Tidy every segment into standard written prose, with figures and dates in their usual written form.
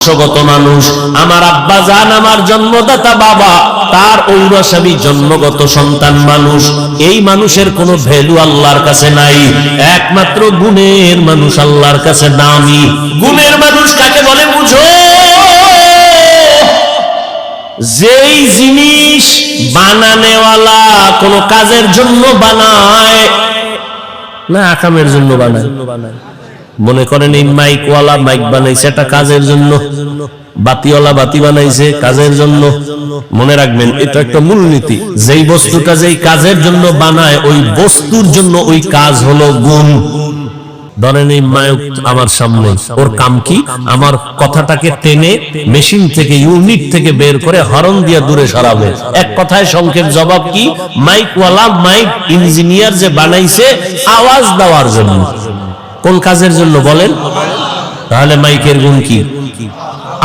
বংশগত মানুষ, আমার আব্বা জান, আমার জন্মদাতা বাবা, তার ঔরসাবী জন্মগত সন্তান মানুষ। এই মানুষের কোনো ভ্যালু আল্লাহর কাছে নাই। একমাত্র গুণের মানুষ আল্লাহর কাছে দামি। গুণের মানুষ কাকে বলে বুঝো? যেই জিনিস বানানেওয়ালা কোন কাজের জন্য বানায় না, আকামের জন্য বানায়। মনে করেন এই মাইকওয়ালা মাইক বানাইছে এটা কাজের জন্য, বাতিওয়ালা বাতি বানাইছে কাজের জন্য। মনে রাখবেন, এটা একটা মূলনীতি। যেই বস্তুটা যেই কাজের জন্য বানায়, ওই বস্তুর জন্য ওই কাজ হলো গুণ। ধরেন এই মাইক আমার সামনে, ওর কাম কি? আমার কথাটাকে টেনে মেশিন থেকে, ইউনিট থেকে বের করে হরন দিয়ে দূরে সরাবে। এক কথায় সংক্ষেপ জবাব কি? মাইকওয়ালা মাইক ইঞ্জিনিয়ার যে বানাইছে আওয়াজ দেওয়ার জন্য। কোন কাজের জন্য বলেন? তাহলে মাইকের গুণ কি?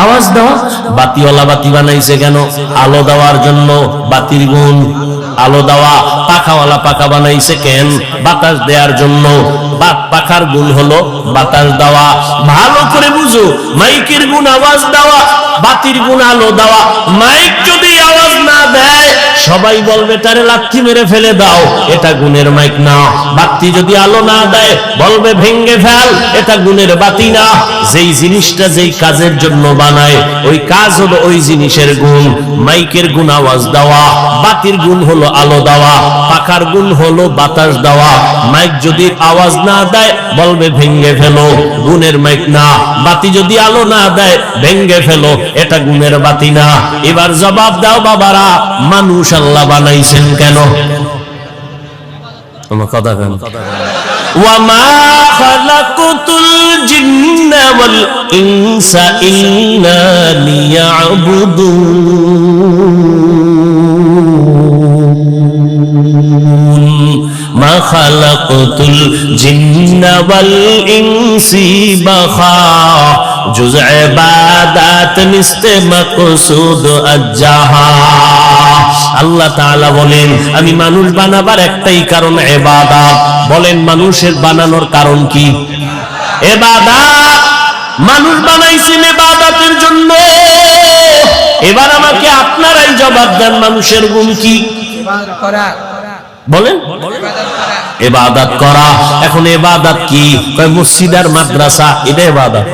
আওয়াজ দেওয়া। বাতিওয়ালা বাতি বানাইছে কেন? আলো দেওয়ার জন্য, বাতির গুণ আলো দেওয়া। পাখাওয়ালা পাখা বানাইছে কেন? বাতাস দেওয়ার জন্য, পাখার গুণ হলো বাতাস দেওয়া। ভালো করে বুঝো, মাইকের গুণ আওয়াজ দেওয়া, বাতির গুণ আলো দেওয়া। মাইক যদি আওয়াজ না দেয় সবাই বলবে তারে লাথি মেরে ফেলে দাও, এটা গুণের মাইক না। বাতি যদি আলো না দেয় বলবে ভেঙ্গে ফেল, এটা গুণের বাতি না। যেই জিনিসটা যেই কাজের জন্য বানায় ওই কাজ হলো ওই জিনিসের গুণ। মাইকের গুণ আওয়াজ দেওয়া, বাতির গুণ হলো আলো দেওয়া, পাখার গুণ হলো বাতাস দেওয়া। মাইক যদি আওয়াজ না দেয় বলবে ভেঙ্গে ফেলো, গুণের মাইক না। বাতি যদি আলো না দেয় ভেঙ্গে ফেলো, এটা গুণের বাতি না। এবার জবাব দাও বাবারা, মানুষ আল্লাহ বানাইছেন কেন? আমার কথা কেন? ওয়ামা খালাকুতুল জিন্না ওয়াল ইনসা ইল্লা লিয়াবুদুন। মা খালাকুতুল জিন্না ওয়াল ইনসি বাখা জুজ ইবাদাত নিস্তে মাকসুদ আজ্জাহা। আল্লাহ তাআলা বলেন, আমি মানুষ বানাবার একটাই কারণ ইবাদত। বলেন মানুষের বানানোর কারণ কি? ইবাদত। মানুষ বানাইছেন ইবাদতের জন্য। এবার আমাকে আপনারাই জবাব দেন, মানুষের গুণ কি? বলেন ইবাদত করা। এখন ইবাদত কি? মসজিদ আর মাদ্রাসা, এটা ইবাদত।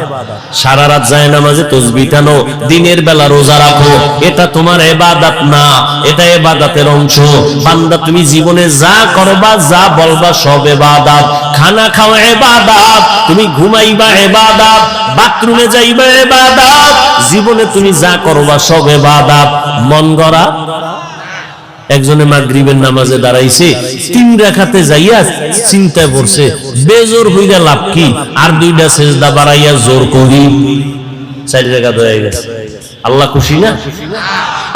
সারা রাত যায় নামাজে তাসবিহ টানো, দিনের বেলা রোজা রাখো, এটা তোমার ইবাদত না, এটা ইবাদতের অংশ। বান্দা তুমি জীবনে যা করবা, যা বলবা সব ইবাদত। খানা খাওয়া ইবাদত, তুমি ঘুমাইবা ইবাদত, বাথরুমে যাইবা ইবাদত, জীবনে তুমি যা করবা সব ইবাদত। মন গড়া। একজনে মাগরিবের নামাজে দাঁড়াইছে, 3 রাকাতে যাইয়া চিন্তায় পড়ছে বেজোর হইয়া লাভ কি, আর 2টা সিজদা বাড়াইয়া জোর করি 4 রাকাত হয়ে গেছে। আল্লাহ খুশি না?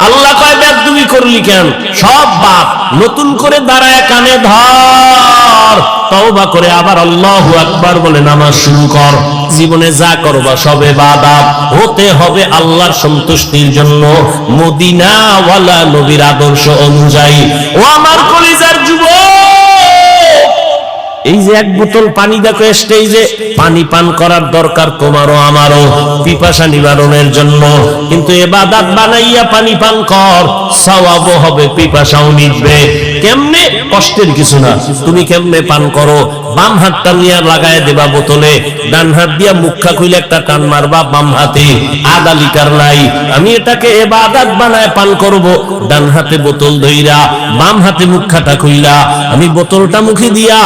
আল্লাহ কয় বেদবি করলি কেন? সব বাপ নতুন করে দাঁড়ায় কানে ধর, তওবা করে আবার আল্লাহু আকবার বলে নামাজ শুরু কর। জীবনে যা করবা সব ইবাদত হতে হবে আল্লাহর সন্তুষ্টির জন্য, মদিনা ওয়ালা নবীর আদর্শ অনুযায়ী। ও আমার কলিজার যুবক, এই যে 1 বোতল পানি দেখো স্টেজে, পানি পান করার দরকার তোমারও আমারও, পিপাসা নিবারণের জন্য। কিন্তু ইবাদত বানাইয়া পানি পান কর, সওয়াবও হবে, পিপাসাও মিটবে। কেমনে? কষ্টের কিছু না। তুমি কেমনে পান করো? বাম হাতটা নিয়ে লাগায় দেবা বোতলে, ডান হাত দিয়া মুখা খুলে একটা টান মারবা বাম হাতে, আধা লিটার নাই। আমি এটাকে ইবাদত বানায় পান করব। ডান হাতে বোতল ধইরা, বাম হাতে মুখাটা খুইলা, আমি বোতলটা মুখে দিয়া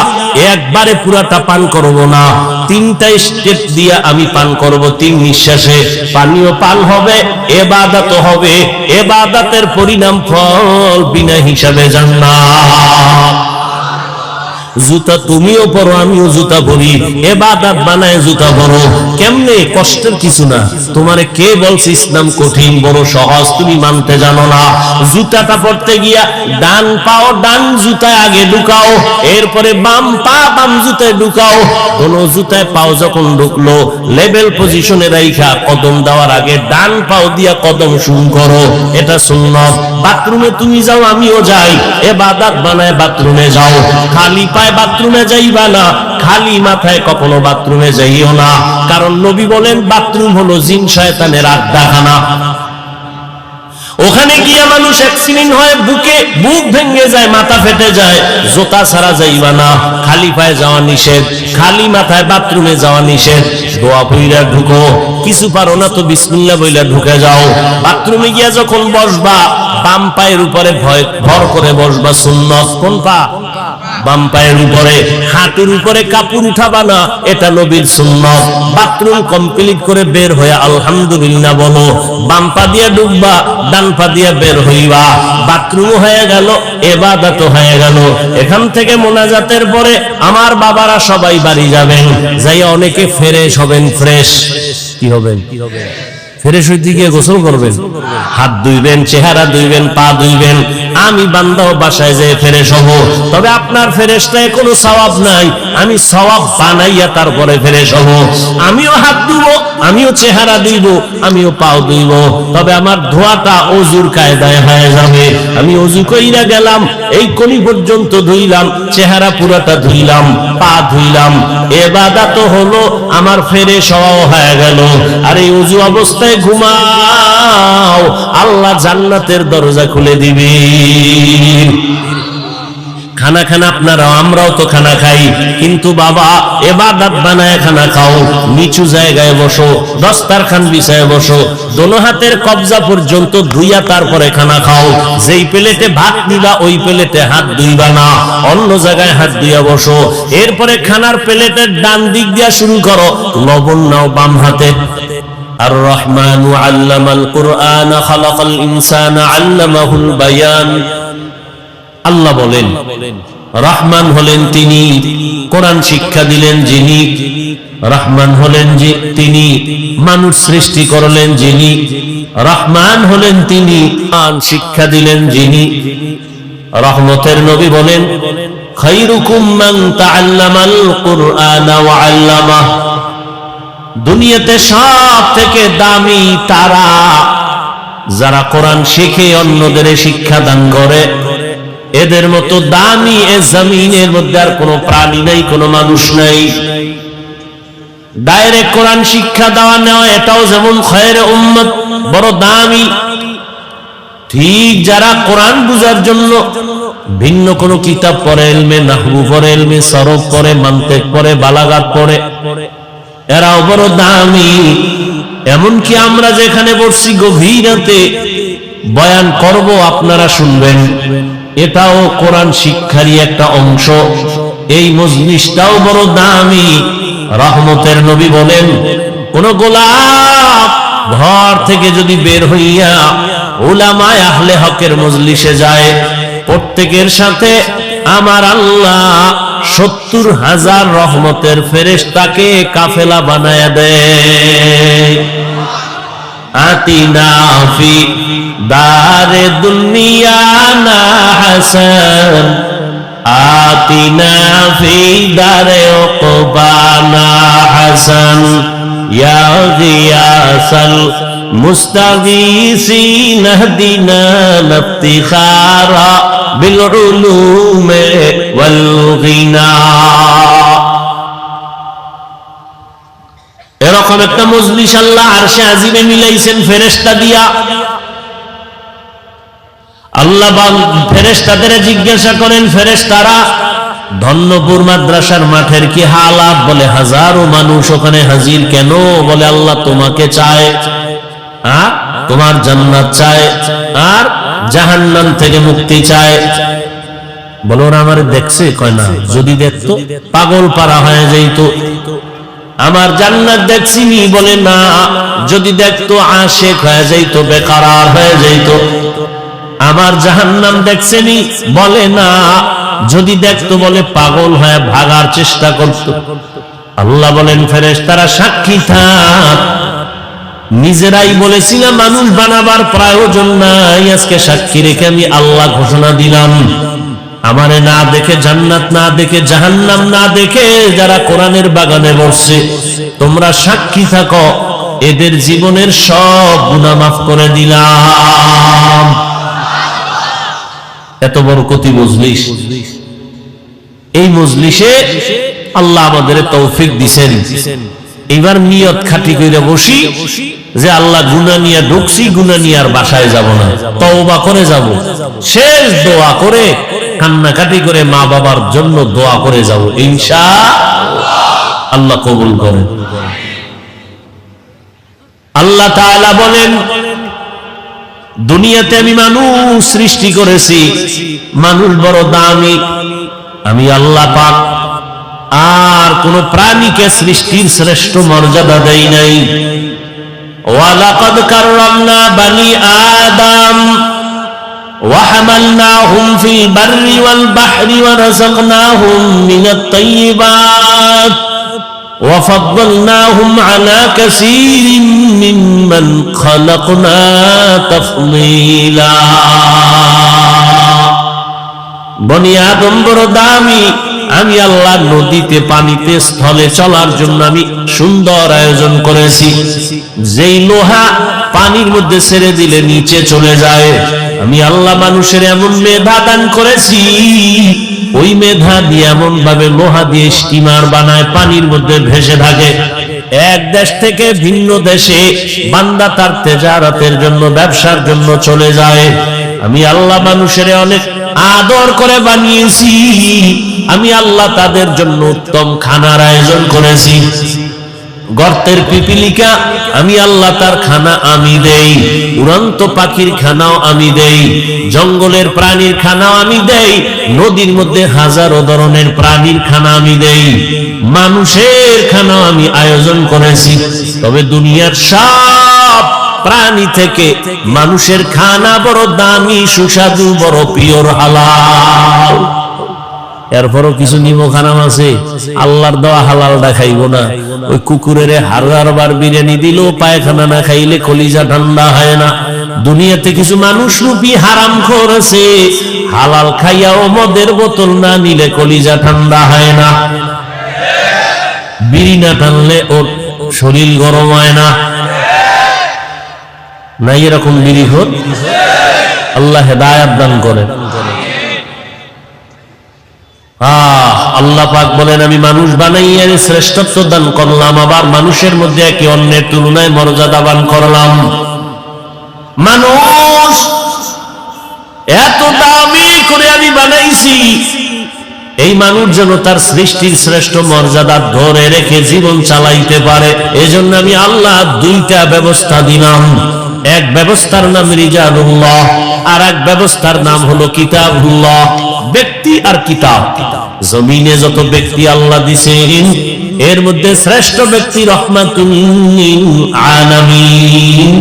একবারে পুরাটা পান করব না, 3টা স্টেপ দিয়া আমি পান করব। 3 নিঃশ্বাসে পানিও পান হবে, ইবাদতও হবে। ইবাদতের পরিণাম ফল বিনা হিসাবে জান্নাত। জুতা তুমিও পরো, আমিও জুতা পরি, ইবাদত বানায় জুতা পরো। কেমনে? কষ্টের কিছু না। তোমারে কে বলছে ইসলাম কঠিন? বড় সহজ, তুমি মানতে জানো না। জুতাটা পরতে গিয়া ডান পাও ডান জুতায় আগে ঢুকাও, এরপরে বাম পা বাম জুতায় ঢুকাও। কোন জুতায় পাও যখন ঢুকলো লেভেল পজিশনে রাইখা কদম দেওয়ার আগে ডান পাও দিয়া কদম শুরু করো, এটা সুন্নাত। বাথরুমে তুমি যাও, আমিও যাই, ইবাদত বানায় বাথরুমে যাও। খালি পায়ে বাথরুমে যাইবা না, খালি মাথায় কখনো বাথরুমে যাইও না, কারণ নবী বলেন বাথরুম হলো জিন শয়তানের আড্ডাখানা। ওখানে গিয়া মানুষ অ্যাক্সিডেন্ট হয়, বুক ভেঙে যায়, মাথা ফেটে যায়, জুতা ছাড়া যাইবা না, খালি পায়ে যাওয়া নিষেধ, খালি মাথায় বাথরুমে যাওয়া নিষেধ। দোয়া পইরা ঢুকো, কিছু পারো না তো বিসমিল্লাহ বইলা ঢুকে যাও। বাথরুমে গিয়া যখন বসবা বাম পায়ের উপরে ভর করে বসবা, সুন্নাত। কোন পা? বাম পায়ের উপরে। হাঁটুর উপরে কাপড় উঠাবা না, এটা নবীর সুন্নাত। বাথরুম কমপ্লিট করে বের হয়ে আলহামদুলিল্লাহ বলো, বাম পা দিয়ে ঢুকবা, ডান পা দিয়ে বের হইবা। বাথরুম হয়ে গেল, ইবাদত হয়ে গেল। এখান থেকে মোনাজাতের পরে আমার বাবারা সবাই বাড়ি যাবেন, যাইয়া অনেকে ফ্রেশ হবেন। ফ্রেশ কি হবেন? ফ্রেশ হইতে গিয়ে গোসল করবেন, হাত ধুইবেন, চেহারা ধুইবেন, পা ধুইবেন। আমি বান্দাও বাসায় যেয়ে ফ্রেশ হব, তবে আপনার ফ্রেশটায় কোনো সওয়াব নাই। আমি সওয়াব বানাইয়া তারপরে ফ্রেশ হব। আমিও হাত ধুবো, আমিও চেহারা ধুইব, আমিও পাও ধুইব, তবে আমার ধোয়াটা ওযুর কায়দায় হয়ে যাবে। আমি ওযু কইরা গেলাম, এই কোনি পর্যন্ত ধুইলাম, চেহারা পুরাটা ধুইলাম, পা ধুইলাম, ইবাদত হলো, আমার ফ্রেশ হওয়া হয়ে গেল। আর এই ওযু অবস্থায় ঘুমাও, আল্লাহ জান্নাতের দরজা খুলে দিবে। খানা খানা আপনারা, আমরাও তো খানা খাই, কিন্তু বাবা ইবাদত বানায় খানা খাও। নিচু জায়গায় বসো, দস্তারখান বিছায় বসো, দোনো হাতের কবজা পর্যন্ত ধুইয়া তারপরে খানা খাও। যেই প্লেটে ভাত নিবা ওই প্লেটে হাত ধুইবা না, অন্য জায়গায় হাত ধুইয়া বসো। এরপরে খানার প্লেটের ডান দিক দিয়া শুরু করো, লবণ নাও বাম হাতে। আর রহমান আল্লামাল কুরআন খালাকাল ইনসানা আল্লামাহুল বায়ান। আল্লাহ বলেন রহমান হলেন তিনি, কোরআন শিক্ষা দিলেন যিনি। রহমান হলেন তিনি, মানুষ সৃষ্টি করলেন যিনি। রহমান হলেন তিনি, কোরআন শিক্ষা দিলেন যিনি। রহমতের নবী বলেন খায়রুকুম মান তাআল্লামাল কুরআনা ওয়া আল্লামাহ। দুনিয়াতে সব থেকে দামি তারা যারা কোরআন শিখে অন্যদের শিক্ষা দান করে। এদের মতো দামি এ জমিনের মধ্যে আর কোনো প্রাণী নাই, কোনো মানুষ নাই। ডাইরেক্ট কোরআন শিক্ষা দেওয়া নেওয়া এটাও যেমন খয়রে উম্মত, বড় দামি। ঠিক যারা কোরআন বুঝার জন্য ভিন্ন কোনো কিতাব পড়ে, ইলমে নাহবু পড়ে, ইলমে সরফ পড়ে, মানতিক পড়ে, বালাগাত পড়ে, এরাও বড় দামি। এমনকি আমরা যেখানে বসছি গভীর রাতে বয়ান করব, আপনারা শুনবেন, এটাও কোরআন শিক্ষারই একটা অংশ। এই মজলিসটাও বড় দামি। রহমতের নবী বলেন কোন গোলাপ ঘর থেকে যদি বের হইয়া উলামায়ে আহলে হকের মজলিসে যায়, প্রত্যেকের সাথে আমার আল্লাহ ৭০,০০০ রহমতের ফেরেশতাকে কাফেলা বানায়া দেয়। আতিনা ফি দারে দুনিয়া না হাসান, আতিনা ফি দারে উকবানা হাসান, ইয়া গিয়াসাল মুস্তাগীসিন ইহদিনা লিফতিখারা বিল উলুমি ওয়াল গিনা। এরকম একটা মজলিস আল্লাহ আরশে আজিমে মিলাইছেন ফেরেশতা দিয়া। আল্লাহ ফেরেশতাদের জিজ্ঞাসা করেন, ফেরেশতারা ধন্যপুর মাদ্রাসার মাঠের কি হালাত? বলে হাজারো মানুষ ওখানে হাজির। কেন? বলে আল্লাহ তোমাকে চায়, তোমার জান্নাত চায়, আর জাহান্নাম থেকে মুক্তি চায়। বলো ওরা আমার দেখছে? কয় না, যদি দেখতো পাগল পারা হয়ে যাইত। আমার জান্নাত দেখছিনি? বলে না, যদি দেখতো আশিক হয়ে যাইত, বেকারার হয়ে যাইত। আমার জাহান্নাম দেখছেনি? বলে না, যদি দেখতো বলে পাগল হয়ে ভাগার চেষ্টা করত। আল্লাহ বলেন ফেরেশতারা সাক্ষী থাক, নিজেরাই বলেছিলাম মানুষ বানাবার প্রয়োজন নাই, আজকে সাক্ষী রেখে আমি আল্লাহ ঘোষণা দিলাম, আমারে না দেখে, জান্নাত না দেখে, জাহান্নাম না দেখে যারা কোরআনের বাগানে বসছে, তোমরা সাক্ষী থাকো, এদের জীবনের সব গুনাহ মাফ করে দিলাম। এত বড় কতি মজলিস। এই মজলিসে আল্লাহ আমাদের তৌফিক দিছেন। এবার নিয়ত খাটি করে বসি যে আল্লাহ গুনাহ নিয়ে ঢুকছি, গুনাহ নিয়ে আর বাসায় যাব না, তওবা করে যাব। শেষ দোয়া করে কান্নাকাটি করে মা বাবার জন্য দোয়া করে যাব, ইনশাআল্লাহ আল্লাহ কবুল করেন। আল্লাহ তাআলা বলেন, দুনিয়াতে আমি মানুষ সৃষ্টি করেছি, মানুষ বড় দামি, আমি আল্লাহ পাক আর কোন প্রাণীকে সৃষ্টির শ্রেষ্ঠ মর্যাদা দেই নাই। ওয়ালাকাদ কাররামনা বানি আদম ওয়া হামালনাহুম ফিল বাররি ওয়াল বাহরি ওয়া রাযাকনাহুম মিনাত তাইয়্যিবাত ওয়া ফাদ্দালনাহুম আলা কাসীরিন মিম্মান খালাকনা তাফদীলা। বনি আদম বড় দামি, আমি আল্লাহ নদীতে পানিতে স্থলে চলার জন্য আমি সুন্দর আয়োজন করেছি। যেই লোহা পানির মধ্যে ছেড়ে দিলে নিচে চলে যায়, আমি আল্লাহ মানুষের এমন মেধা দান করেছি, ওই মেধা দিয়ে এমন ভাবে লোহা দিয়ে স্টিমার বানায়, পানির মধ্যে ভেসে থাকে। এক দেশ থেকে ভিন্ন দেশে বান্দা তার তেজারাতের জন্য, ব্যবসার জন্য চলে যায়। আমি আল্লাহ মানুষের অনেক আদর করে বানিয়েছি, আমি আল্লাহ তাদের জন্য উত্তম খানার আয়োজন করেছি। গর্তের পিপিলিকা আমি আল্লাহ তার খানা আমি দেই, উড়ন্ত পাখির খানাও আমি দেই, জঙ্গলের প্রাণীর খানাও আমি দেই, নদীর মধ্যে হাজারো ধরনের প্রাণীর খানা আমি দেই, মানুষের খানাও আমি আয়োজন করেছি। তবে দুনিয়ার সব প্রাণী থেকে মানুষের খানা বড় দামি, সুস্বাদু, বড় পিওর, হালাল। এরপরও কিছু নিমক হারাম আছে, আল্লাহর দেওয়া হালালটা খাইব না। ওই কুকুরের হাজারবার বিরিয়ানি দিলেও পায়খানা না খাইলে কলিজা ঠান্ডা হয় না। দুনিয়াতে কিছু মানুষ রূপী হারাম করেছে, হালাল খাইয়াও মদের বোতল না নিলে কলিজা ঠান্ডা হয় না, বিড়ি না টানলে ওর শরীর গরম হয় না। না এরকম বিড়ি খোর, আল্লাহ হেদায়েত দান করেন। আল্লাহ পাক বলেন, আমি মানুষ বানাইয়া শ্রেষ্ঠত্ব দান করলাম, আবার মানুষের মধ্যে একে অন্যের তুলনায় মর্যাদা দান করলাম। মানুষ এত দামি করে আমি বানাইছি, এই মানুষ যেন তার সৃষ্টির শ্রেষ্ঠ মর্যাদা ধরে রেখে জীবন চালাইতে পারে। এজন্য আমি আল্লাহ দুইটা ব্যবস্থা দিলাম। এক ব্যবস্থার নাম রিজালুল্লাহ, আর এক ব্যবস্থার নাম হলো কিতাবুল্লাহ। ব্যক্তি আর কিতাব। জমিনে যত ব্যক্তি আল্লাহ দিয়েছেন, এর মধ্যে শ্রেষ্ঠ ব্যক্তি রাহমাতুল লিল আলামিন।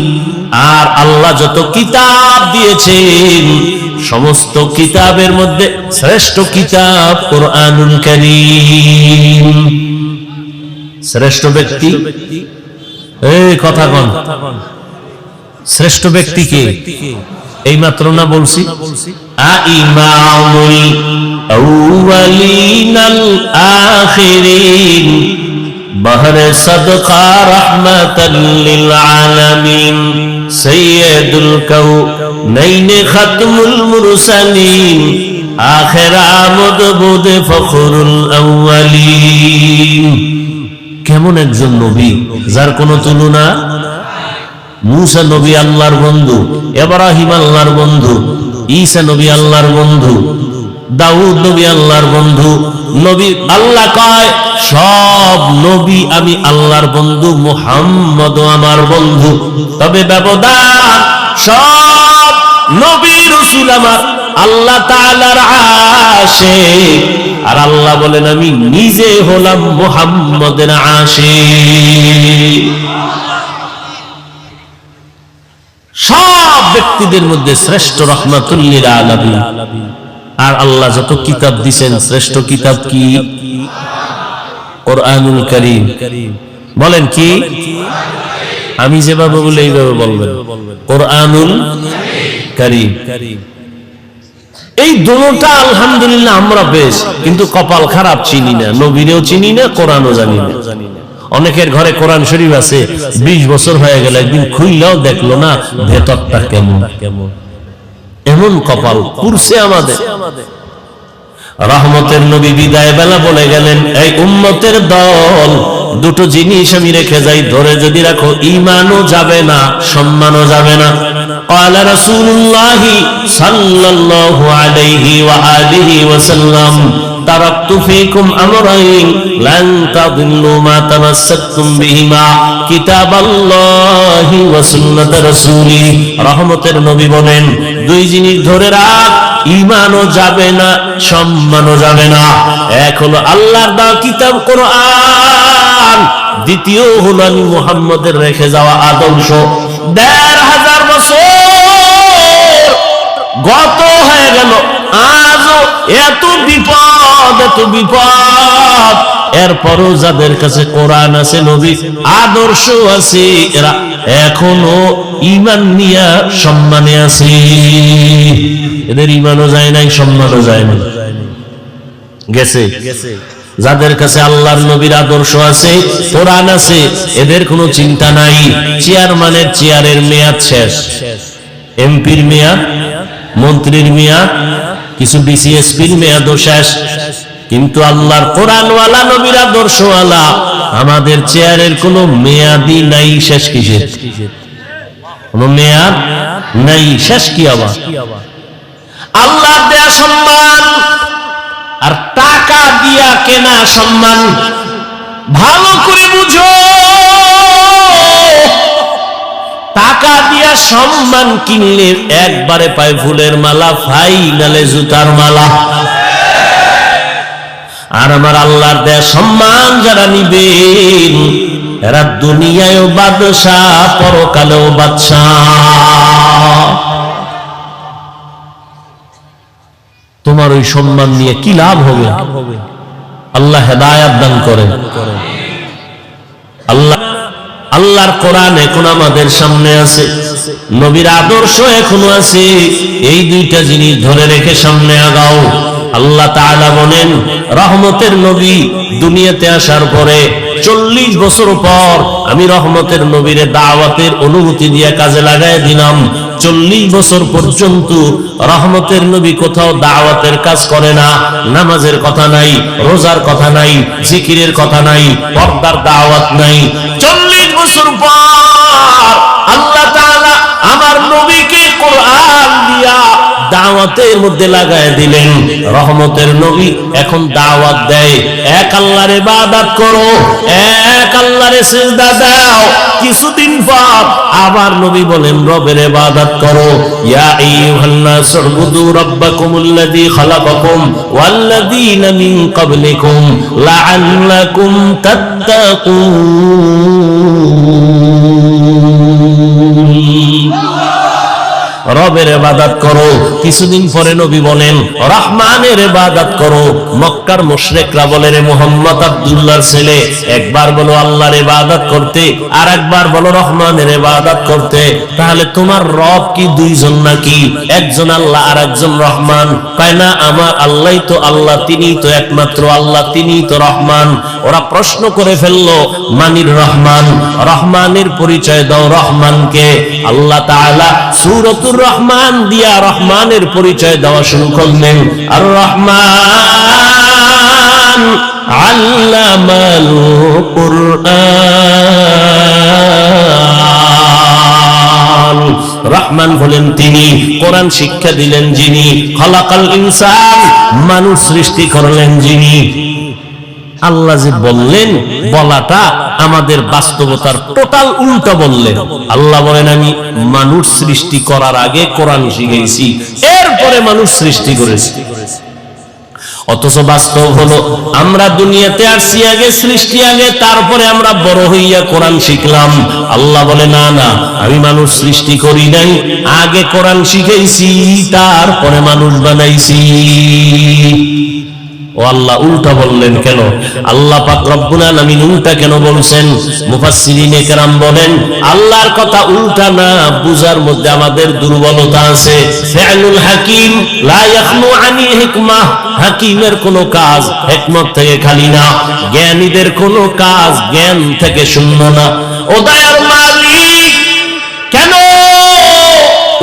আর আল্লাহ যত কিতাব দিয়েছেন, সমস্ত কিতাবের মধ্যে শ্রেষ্ঠ কিতাব কোরআনুল কারীম। শ্রেষ্ঠ ব্যক্তি, এই কথা কোন শ্রেষ্ঠ ব্যক্তি কে? এই মাত্র না বলছি, ইমামুল আউয়ালিন আল আখিরিন বহরে সাদকা রাহমাতাল লিল আলামিন সাইয়্যিদুল কাউনাইন খাতমুল মুরসালিন আখির আমদ বুদ ফখরুল আউয়ালিন। কেমন একজন নবী যার কোনো তুলনা। মুসা নবী আল্লাহর বন্ধু, ইব্রাহিম আল্লাহর বন্ধু, ঈসা নবী আল্লাহর বন্ধু, দাউদ নবী আল্লাহর বন্ধু। নবী আল্লাহ কয়, সব নবী আমি আল্লাহর বন্ধু, মুহাম্মদও আমার বন্ধু। তবে ব্যবধান, সব নবী রাসূল আমার আল্লাহ তাআলার আশিক, আর আল্লাহ বলেন আমি নিজে হলাম মুহাম্মদের আশিক। সব ব্যক্তিদের মধ্যে শ্রেষ্ঠ রাহমাতুল লিল আলামিন। আর আল্লাহ যত কিতাব দিবেন, শ্রেষ্ঠ কিতাব কি? কোরআনুল কারীম। বলেন কি? আমি যেভাবে বলি এইভাবে বলবেন, কোরআনুল কারীম। এই দুটোটা আলহামদুলিল্লাহ আমরা বেশ, কিন্তু কপাল খারাপ, চিনি না, নবীরেও চিনি না, কোরআনও জানি না। অনেকের ঘরে কোরআন শরীফ আছে, 20 বছর হয়ে গেল, একদিন খুললেও দেখলো না ভেতরটা কেমন। এমন কপাল পুরছে আমাদের। রহমতের নবী বিদায় বেলা বলে গেলেন, এই উম্মতের দল, দুটো জিনিস আমি রেখে যাই, ধরে যদি রাখো ঈমানও যাবে না, সম্মানও যাবে না। قال رسول الله صلى الله عليه وآله وسلم تركت فيكم أمرين لن تضلوا ما تمسكتم بهما كتاب الله وسنة رسوله। রহমতের নবী বলেন, দুই জিনিস ধরে রাখ, ঈমানও যাবে না, সম্মানও যাবে না। এক হলো আল্লাহর দেওয়া কিতাব কোরআন, দ্বিতীয় হলো আমি মুহাম্মদের রেখে যাওয়া আদর্শ। ১৫০০ বছর গত হয়ে গেল, আজও এত বিপদ, এত বিপদ, এরপরও যাদের কাছে কোরআন আছে, নবী আদর্শ আছে, এরা এখনো ঈমান নিয়ে সম্মানে আছে। এদের ঈমানও যায় নাই, সম্মানও যায় না, গেছে। যাদের কাছে আল্লাহর নবীর আদর্শ আছে, কোরআন আছে, এদের কোনো চিন্তা নাই। চেয়ারম্যানের চেয়ারের মেয়াদ শেষ, এমপির মেয়াদ, মন্ত্রীর মেয়াদ, কিছু ডিসিএসপির মেয়াদও শেষ, কিন্তু আল্লাহর কোরআনওয়ালা নবীর আদর্শওয়ালা আমাদের চেয়ারের কোনো মেয়াদই নাই। শেষ কিসের? কোনো মেয়াদ নাই, শেষ কি আবার? আল্লাহর দেয়া সম্মান আর টাকা দিয়া কেনা সম্মান ভালো করে বুঝো। টাকা দিয়া সম্মান কিনলে একবারে পায় ফুলের মালা, ফাইনালে জুতার মালা। আর আমার আল্লাহর দেয়া সম্মান যারা নিবেন, এরা দুনিয়ায়ও বাদশাহ, পরকালেও বাদশাহ। তোমার ওই সম্মান নিয়ে কি লাভ হবে? আল্লাহ হেদায়েত দান করেন। আল্লাহর কোরআন এখন আমাদের সামনে আছে, নবীর আদর্শ এখনো আছে। এই দুইটা জিনিস ধরে রেখে সামনে আগাও। আল্লাহ তাআলা বলেন, রহমতের নবী দুনিয়াতে আসার পরে 40 বছর পর আমি রহমতের নবীরে দাওয়াতের অনুমতি দিয়ে কাজে লাগাই দিলাম। 40 বছর পর্যন্ত রহমতের নবী কোথাও দাওয়াতের কাজ করে না। নামাজের কথা নাই, রোজার কথা নাই, জিকিরের কথা নাই, পর্দার দাওয়াত নাই। 40 বছর পর আল্লাহ তাআলা আমার নবীকে কোরআন দিয়া দাওয়াতের মধ্যে লাগায় দিলেন। রহমতের নবী এখন দাওয়াত দেয়, এক আল্লাহর ইবাদত করো, এক আল্লাহর সিজদা দাও। কিছুদিন পর আবার নবী বলেন, রবের ইবাদত করো। ইয়া আইয়ুহান নাস উবুদু রাব্বাকুমুল্লাযী খালাকাকুম ওয়াল্লাযীনা মিন ক্বাবলিকুম লাআল্লাকুম তাত্তাকুন। রবের ইবাদত করো। কিছুদিন পরে নবী বলেন, রহমানের ইবাদত করো। মক্কার মুশরিকরা বলে, রে মুহাম্মদ আব্দুল্লাহর ছেলে, একবার বলো আল্লাহর ইবাদত করতে, আর একবার বলো রহমানের ইবাদত করতে। তাহলে তোমার রব কি দুইজন নাকি? একজন আল্লাহ আর একজন রহমান? কয় না, আমার আল্লাহই তো আল্লাহ, তিনিই তো একমাত্র আল্লাহ, তিনিই তো রহমান। ওরা প্রশ্ন করে ফেললো, মানির রহমান, রহমানের পরিচয় দাও রহমানকে। আল্লাহ তাআলা সূরাতুর রহমান দিয়া রহমানের পরিচয় দেওয়া শুরু করলেন। আর রহমান আল্লামাল কুরআন। রহমান হলেন তিনি, কোরআন শিক্ষা দিলেন যিনি, খলাকাল ইনসান, মানুষ সৃষ্টি করলেন যিনি। আল্লাহ যে বললেন, বলাটা আমাদের বাস্তবতার টোটাল উল্টা বললেন। আল্লাহ বলেন, আমি মানুষ সৃষ্টি করার আগে কোরআন শিখেছি, এরপরে মানুষ সৃষ্টি করেছি। অথচ বাস্তব হলো, আমরা দুনিয়াতে আসছি আগে, সৃষ্টি আগে, তারপরে আমরা বড় হইয়া কোরআন শিখলাম। আল্লাহ বলে, না না, আমি মানুষ সৃষ্টি করি নাই, আগে কোরআন শিখেছি, তারপরে মানুষ বানাইছি। ও আল্লাহ উল্টা বললেন কেন? আল্লাহ পাক রব্বুল আলামিন উল্টা কেন বলছেন? মুফাসসিরিনে কেরাম বলেন, আল্লাহর কথা উল্টা না বুঝার মধ্যে আমাদের দুর্বলতা আছে। ফিআলুল হাকিম লা ইয়াখলু আনি হিকমাহ, হাকিমের কোনো কাজ হিকমত থেকে খালি না, জ্ঞানীদের কোনো কাজ জ্ঞান থেকে শূন্য না। ও দয়ার মালিক কেন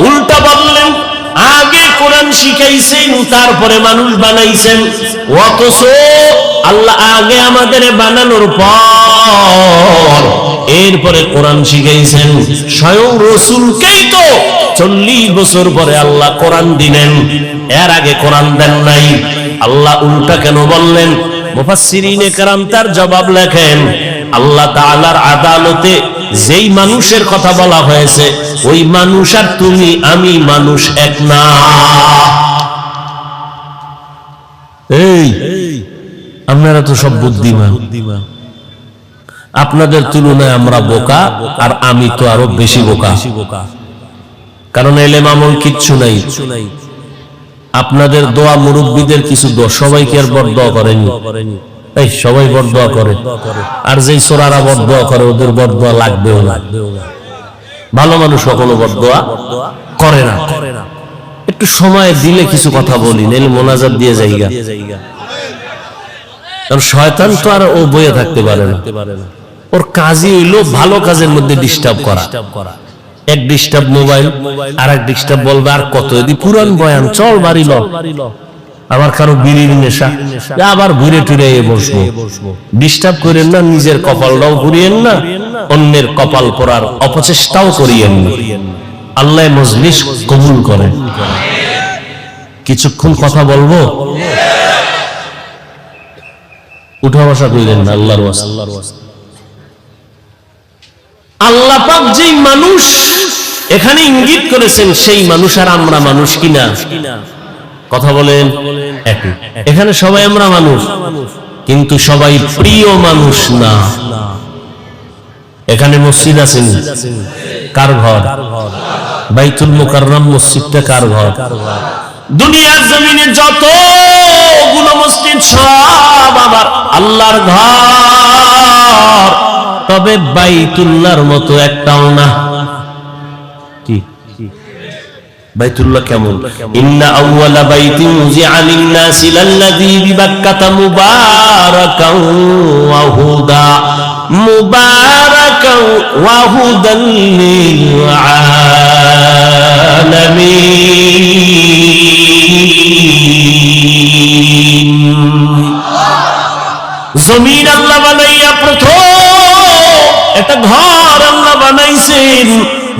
উল্টা বললেন? আগে কোরআন শিখাইছেন, তারপরে মানুষ বানাইছেন। অথচ আল্লাহ আগে আমাদের বানানোর পর এরপরে কোরআন শিখাইছেন। স্বয়ং রাসূলকেই তো 40 বছর পরে আল্লাহ কোরআন দিলেন, এর আগে কোরআন দেন নাই। আল্লাহ উল্টা কেন বললেন? মুফাসসিরিনে কেরাম তার জবাব লেখেন, আল্লাহ তাআলার আদালতে যেই মানুষের কথা বলা হয়েছে, ওই মানুষ আর তুমি আমি মানুষ এক না। এই আপনারা তো সব বুদ্ধিমান, আপনাদের তুলনায় আমরা বোকা, আর আমি তো আরো বেশি বোকা। কারণ এলেম আমল কিচ্ছু নাই। আপনাদের দোয়া, মুরব্বীদের কিছু দোয়া, সবাইকে আর বরদোয়া করেনি। এই সবাই বরদোয়া করে, আর যেই সোরারা বরদোয়া করে ওদের বরদোয়া লাগবেও না। ভালো মানুষ কখনো বরদোয়া করে না। একটু সময় দিলে কিছু কথা বলি, নাইলে মোনাজাত দিয়ে যাইগা। কারণ শয়তান তো আর ও বইয়ে থাকতে পারে না। ওর কাজই হইলো ভালো কাজের মধ্যে ডিস্টার্ব করা। এক ডিস্টার্ব মোবাইল, আর এক ডিস্টার্ব বলবে আর কত, যদি পুরান বয়ান চল বাড়ি ল, আবার কারো বিড়ির নেশা, আবার ঘুরে টুরে বসবো। ডিস্টার্ব করেন না, নিজের কপালটাও ঘুরিয়েন না, অন্যের কপাল পড়ার অপচেষ্টাও করিয়েন না। আল্লাহ মজলিস কবুল করেন। কিছুক্ষণ কথা বলবো, উঠা বসা কইলেন না আল্লাহর ওয়াস্তে। আল্লাহ পাক যেই মানুষ এখানে ইঙ্গিত করেছেন, সেই মানুষ আর আমরা মানুষ কিনা? কথা বলেন একই। এখানে সবাই আমরা মানুষ, কিন্তু সবাই প্রিয় মানুষ না। এখানে মসজিদ আছে, কার ঘর? বাইতুল মুকাররম মসজিদটা কার ঘর? দুনিয়ার জমিনে যতগুলো মসজিদ সব আবার আল্লাহর ঘর, তবে বাইতুল্লাহর মতো একটাও না। কি বাইতুল্লাহ কেমন? ইন্না আউওয়ালা বাইতিন উযিআ লিন-নাসি লাল্লাযী বিবাক্কাতা মুবারাকান ওয়া হুদা, মুবারাকান ওয়া হুদাল লিল আলামিন। জমিন আল্লাহ বানাইয়া প্রথম একটা ঘর আল্লাহ বানাইছেন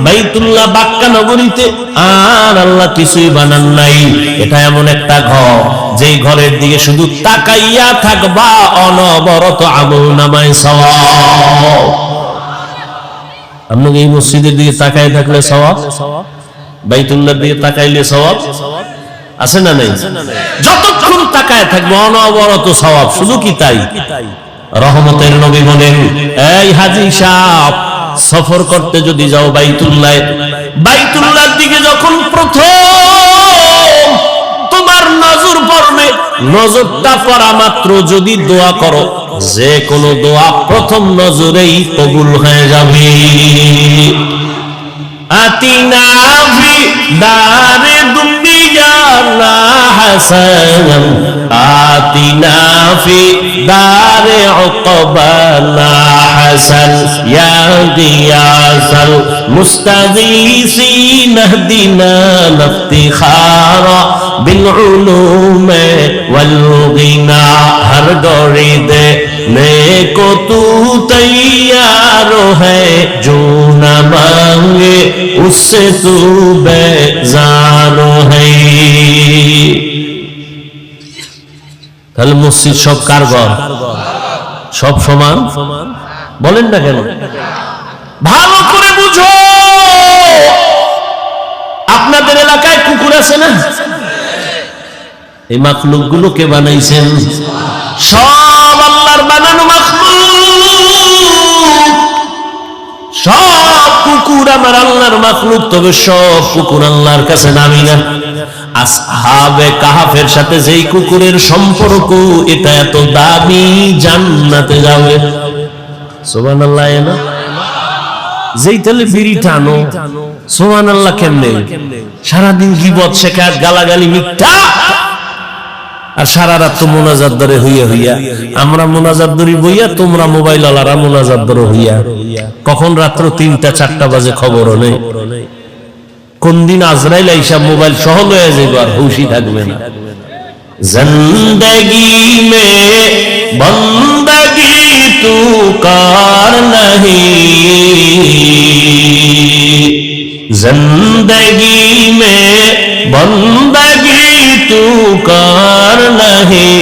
বাইতুল্লাহ বাক্কা নগরীতে, আর আল্লাহ কিছুই বানান নাই। এটা এমন একটা ঘর, যেই ঘরের দিকে শুধু তাকাইয়া থাকবা, অনবরত আমলনামায় সওয়াব। আপনি এই মসজিদের দিকে তাকায় থাকলে সওয়াব, বাইতুল্লাহর দিকে তাকাইলে সওয়াব আছে না নাই? যতক্ষণ তাকায় থাকবে অনবরত সওয়াব। শুধু কি তাই? রহমতের নবী বলেন, এই হাজী সাহেব, সফর করতে যদি যাও বাইতুল্লাহর দিকে যখন প্রথম তোমার নজর পড়বে, নজরটা পড়া মাত্র যদি দোয়া করো, যে কোনো দোয়া প্রথম নজরেই কবুল হয়ে যাবে। আতিনা ফি দারে দুনিয়া না হাসানান, আতিনা ফি দারে উকবা না হাসান, ইয়া গিয়াসাল মুস্তাগীসিন ইহদিনা ইফতিখারা বিল উলুমে ওয়াল গিনা। হর গরিদে নেকো তু তৈয়ার है, जो न मांगे उससे तू बेजार है। তাহলে মসজিদ সব কার ঘর? সব সমান বলেন না কেন? ভালো করে বুঝো। আপনাদের এলাকায় কুকুর আছে না? এই মাখলুক গুলো কে বানাইছেন? সব আল্লাহর বানানো মাখলুক। সব কুকুর আমার আল্লাহর মাখলুক, তবে সব কুকুর আল্লাহর কাছে দামি না। আসহাবে কাহাফের সাথে যেই কুকুরের সম্পর্ক, এটা এত দামি, জান্নাতে যাবে। সুবহানাল্লাহ। না যেই তাহলে বিড়ি টানো, সুবহানাল্লাহ কেমনে? সারাদিন গীবত, শেখাত, গালাগালি, মিথ্যা, আর সারা রাত তো মোনাজাত ধরে হইয়া হইয়া। আমরা মোনাজাত ধরি বইয়া, তোমরা মোবাইল আলারা মোনাজাত ধরে হইয়া। কখন রাত্র 3টা 4টা বাজে খবরও নেই। কোন দিন আজরাইল আইসা মোবাইল সহ লয়ে যাইব আর হুশই থাকবে না। जिंदगी में बंदगी तू कार नहीं, जिंदगी में बंदगी तू कार नहीं,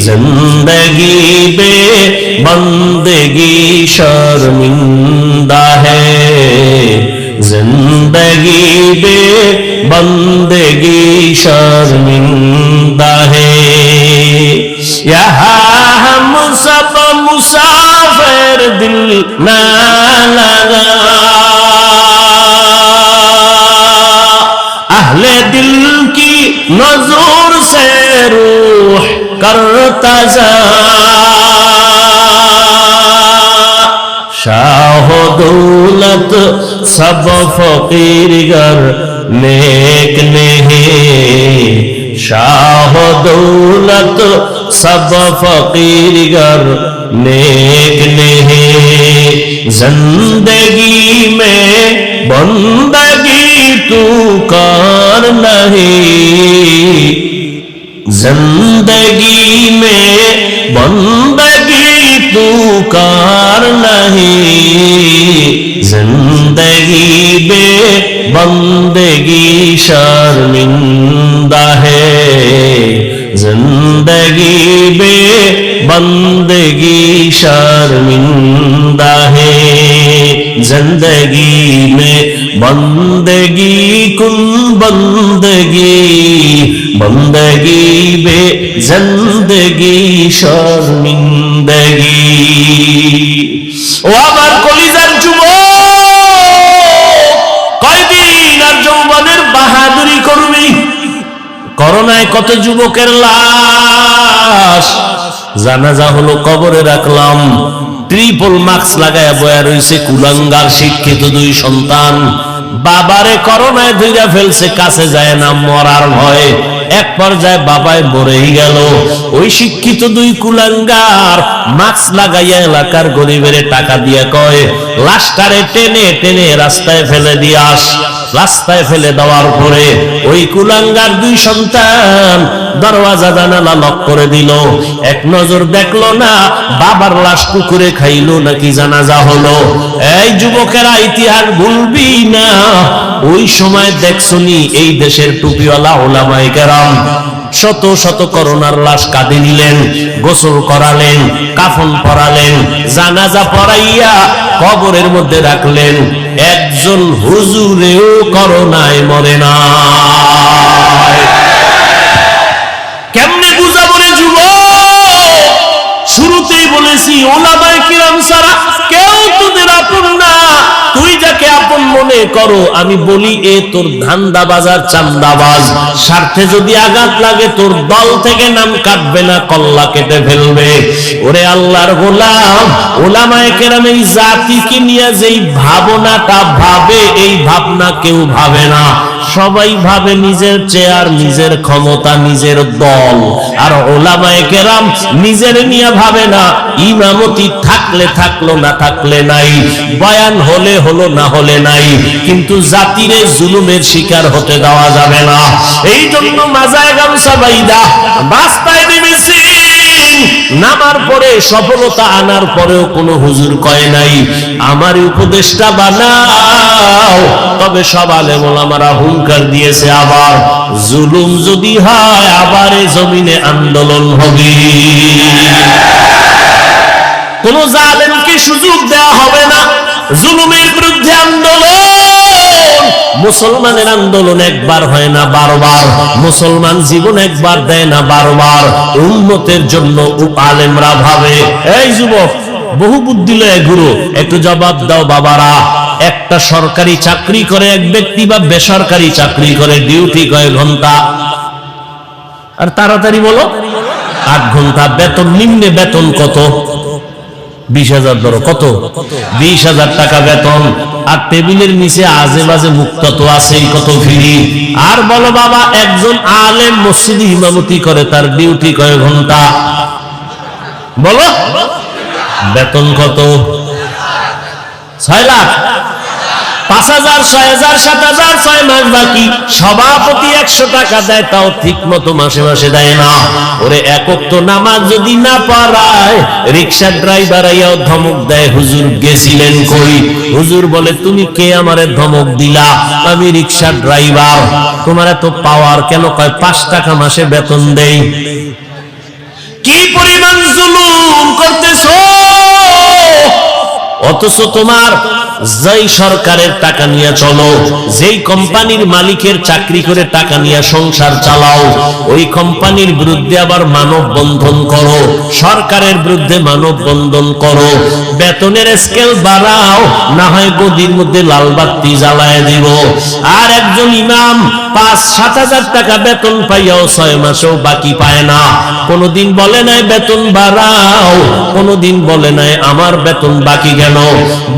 जिंदगी बे बंदगी शर्मिंदा है, जिंदगी बे बंदगी शर्मिंदा है। यहाँ हम सब मुसाफिर दिल ना लगा, अहले दिल की नजर से रूह करता जा, शाह दौलत सब फकीर गर नेक नहीं, शाह दौलत सब फकीर गर नेक नहीं, जिंदगी में बंदगी तू कर नहीं, जिंदगी में बंदगी तू कर नहीं, जिंदगी बे बंदगी शर्मिंदा है, जिंदगी बे बंदगी शर्मिंदा है, जिंदगी में बंदगी कुन बंदगी, बंदगी बे जिंदगी शर्मिंदगी। ও আমার কলিজার যুবক, কয়দিন আর যৌবনের বাহাদুরি করবি? করোনায় কত যুবকের লাশ, জানাজা হলো, কবরে রাখলাম, ট্রিপল মাস্ক লাগায়া বয়া রইছে কুলাঙ্গার শিক্ষিত দুই সন্তান। বাবারে করোনায় ধইরা ফেলছে, কাছে যায় না মরার ভয়ে। এক পর্যায়ে বাবায় মরেই গেল। ওই শিক্ষিত দুই কুলাঙ্গার মাস্ক লাগাইয়া এলাকার গরিবের টাকা দিয়ে কয়, লাশটারে টেনে টেনে রাস্তায় ফেলে দিয়ে আস। রাস্তায় ফেলে দেওয়ার পরে ওই কুলাঙ্গার দুই সন্তান দরওয়াজা জানালা লক করে দিল। এক নজর দেখলো না বাবার লাশ কুকুরে খাইলো নাকি জানাজা হলো। এই যুবকেরা, ইতিহাস ভুলবি না। ওই সময় দেখছনি এই দেশের টুপিওয়ালা ওলামায়ে কেরাম শত শত করোনার লাশ কাঁধে নিলেন, গোসল করালেন, কাফন পরালেন, জানাজা পড়াইয়া কবরের মধ্যে রাখলেন। একজন হুজুরেও করোনায় মরে না। কেমনে বুঝাবো রে যুবক? শুরুতেই বলেছি ওলামায়ে কিরাম ছাড়া কেউ তোদের আপন না। তুই যাকে আপন মনে করো, আমি বলি এ তোর ধান্দাবাজ আর চান্দাবাজ। স্বার্থে যদি আঘাত লাগে তোর দল থেকে নাম কাটবে না, কল্লা কেটে ফেলবে। ওরে আল্লাহর গোলাম, ওলামায়ে কেরাম এই জাতিকে নিয়ে যেই ভাবনাটা ভাবে, এই ভাবনা কেউ ভাবে না। সবাই ভাবে নিজের চেয়ার, নিজের ক্ষমতা, নিজের দল। আর ওলামায়ে কেরাম নিজের নিয়ে ভাবে না। ইমামতি থাকলে থাকলো, না থাকলে নাই, বয়ান হলে হলো, না হলে নাই। কিন্তু জাতিরে জুলুমের শিকার হতে দেওয়া যাবে না। এই জন্য মাজায় গামছা বাইদা রাস্তায় নেমেছি। নামার পরে সফলতা আনার পরেও কোনো হুজুর কয় নাই আমার উপদেশটা বানাও। তবে সব আলেম ওলামারা হুঙ্কার দিয়েছে, আবার জুলুম যদি হয় আবার এই জমিনে আন্দোলন হবে। কোন জালেমকে সুযোগ দেওয়া হবে না। জুলুমের বিরুদ্ধে আন্দোলন। মুসলমানের আন্দোলন একবার হয় না, বারবার। মুসলমান জীবন একবার দেয় না, বারবার। উম্মতের জন্য আলেমরা ভাবে। এই যুবক, বহু বুদ্ধি লয়ে ঘুরো, একটু জবাব দাও বাবারা। একটা সরকারি চাকরি করে এক ব্যক্তি বা বেসরকারি চাকরি করে, ডিউটি কয় ঘন্টা? আর তাড়াতাড়ি বলো। 8 ঘন্টা। বেতন, নিম্নে বেতন কত? 20,000 ধরো। কত? 20,000 টাকা বেতন। আর টেবিলের নিচে আজে বাজে মুক্তা তো আছেই, কত ফিরি। আর বলো বাবা, একজন আলেম মসজিদে ইমামতি করে, তার ডিউটি কয় ঘন্টা? বলো। বেতন কত? 6 লাখ। 5,000 6,000 7,000 6 মাস বাকি, সভাপতি 100 টাকা দেয়, তাও ঠিক মতো মাসে মাসে দেয় না। ওরে এক ওয়াক্ত নামাজ যদি না পড়ায়, রিকশা ড্রাইভার আইয়াও ধমক দেয়, হুজুর গেছিলেন কই? হুজুর বলে, তুমি কে আমারে ধমক দিলা? আমি রিকশা ড্রাইভার। তোমার এত পাওয়ার কেন? কয় 5 টাকা মাসে বেতন দেই। কি পরিমাণ জুলুম করতেছো! অথচ তোমার যেই সরকারের টাকা নিয়ে চলো, যেই কোম্পানির মালিকের চাকরি করে টাকা নিয়ে সংসার চালাও, ওই কোম্পানির বিরুদ্ধে আবার মানববন্ধন করো, সরকারের বিরুদ্ধে মানববন্ধন করো, বেতনের স্কেল বাড়াও, না হয় গদির মধ্যে লাল বাতি জ্বালায় দিব। আর একজন ইমাম 5-7 হাজার টাকা বেতন পাইয়াও 6 মাসেও বাকি পায় না। কোনদিন বলে নাই বেতন বাড়াও, কোনদিন বলে নাই আমার বেতন বাকি কেন।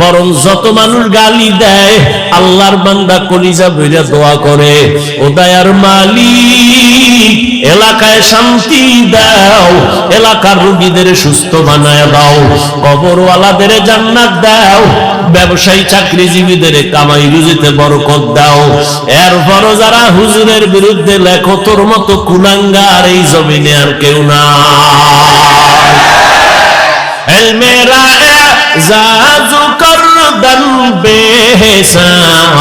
বরং যত মানুষ গালি দেয়, আল্লাহর বান্দা কলিজা বইরা দোয়া করে, ও দয়ার মালিক, এলাকায় শান্তি দাও, এলাকার রোগীদের সুস্থ বানায় দাও, কবরওয়ালাদের জান্নাত দাও, ব্যবসায়ী চাকরিজীবীদের কামাই রুজিতে বরকত দাও। এরপরও যারা হুজুরের বিরুদ্ধে লেখো, তোর মতো কুলাঙ্গার এই জমিনে আর কেউ না। মেরা এজাজু করদন বেহিসাব,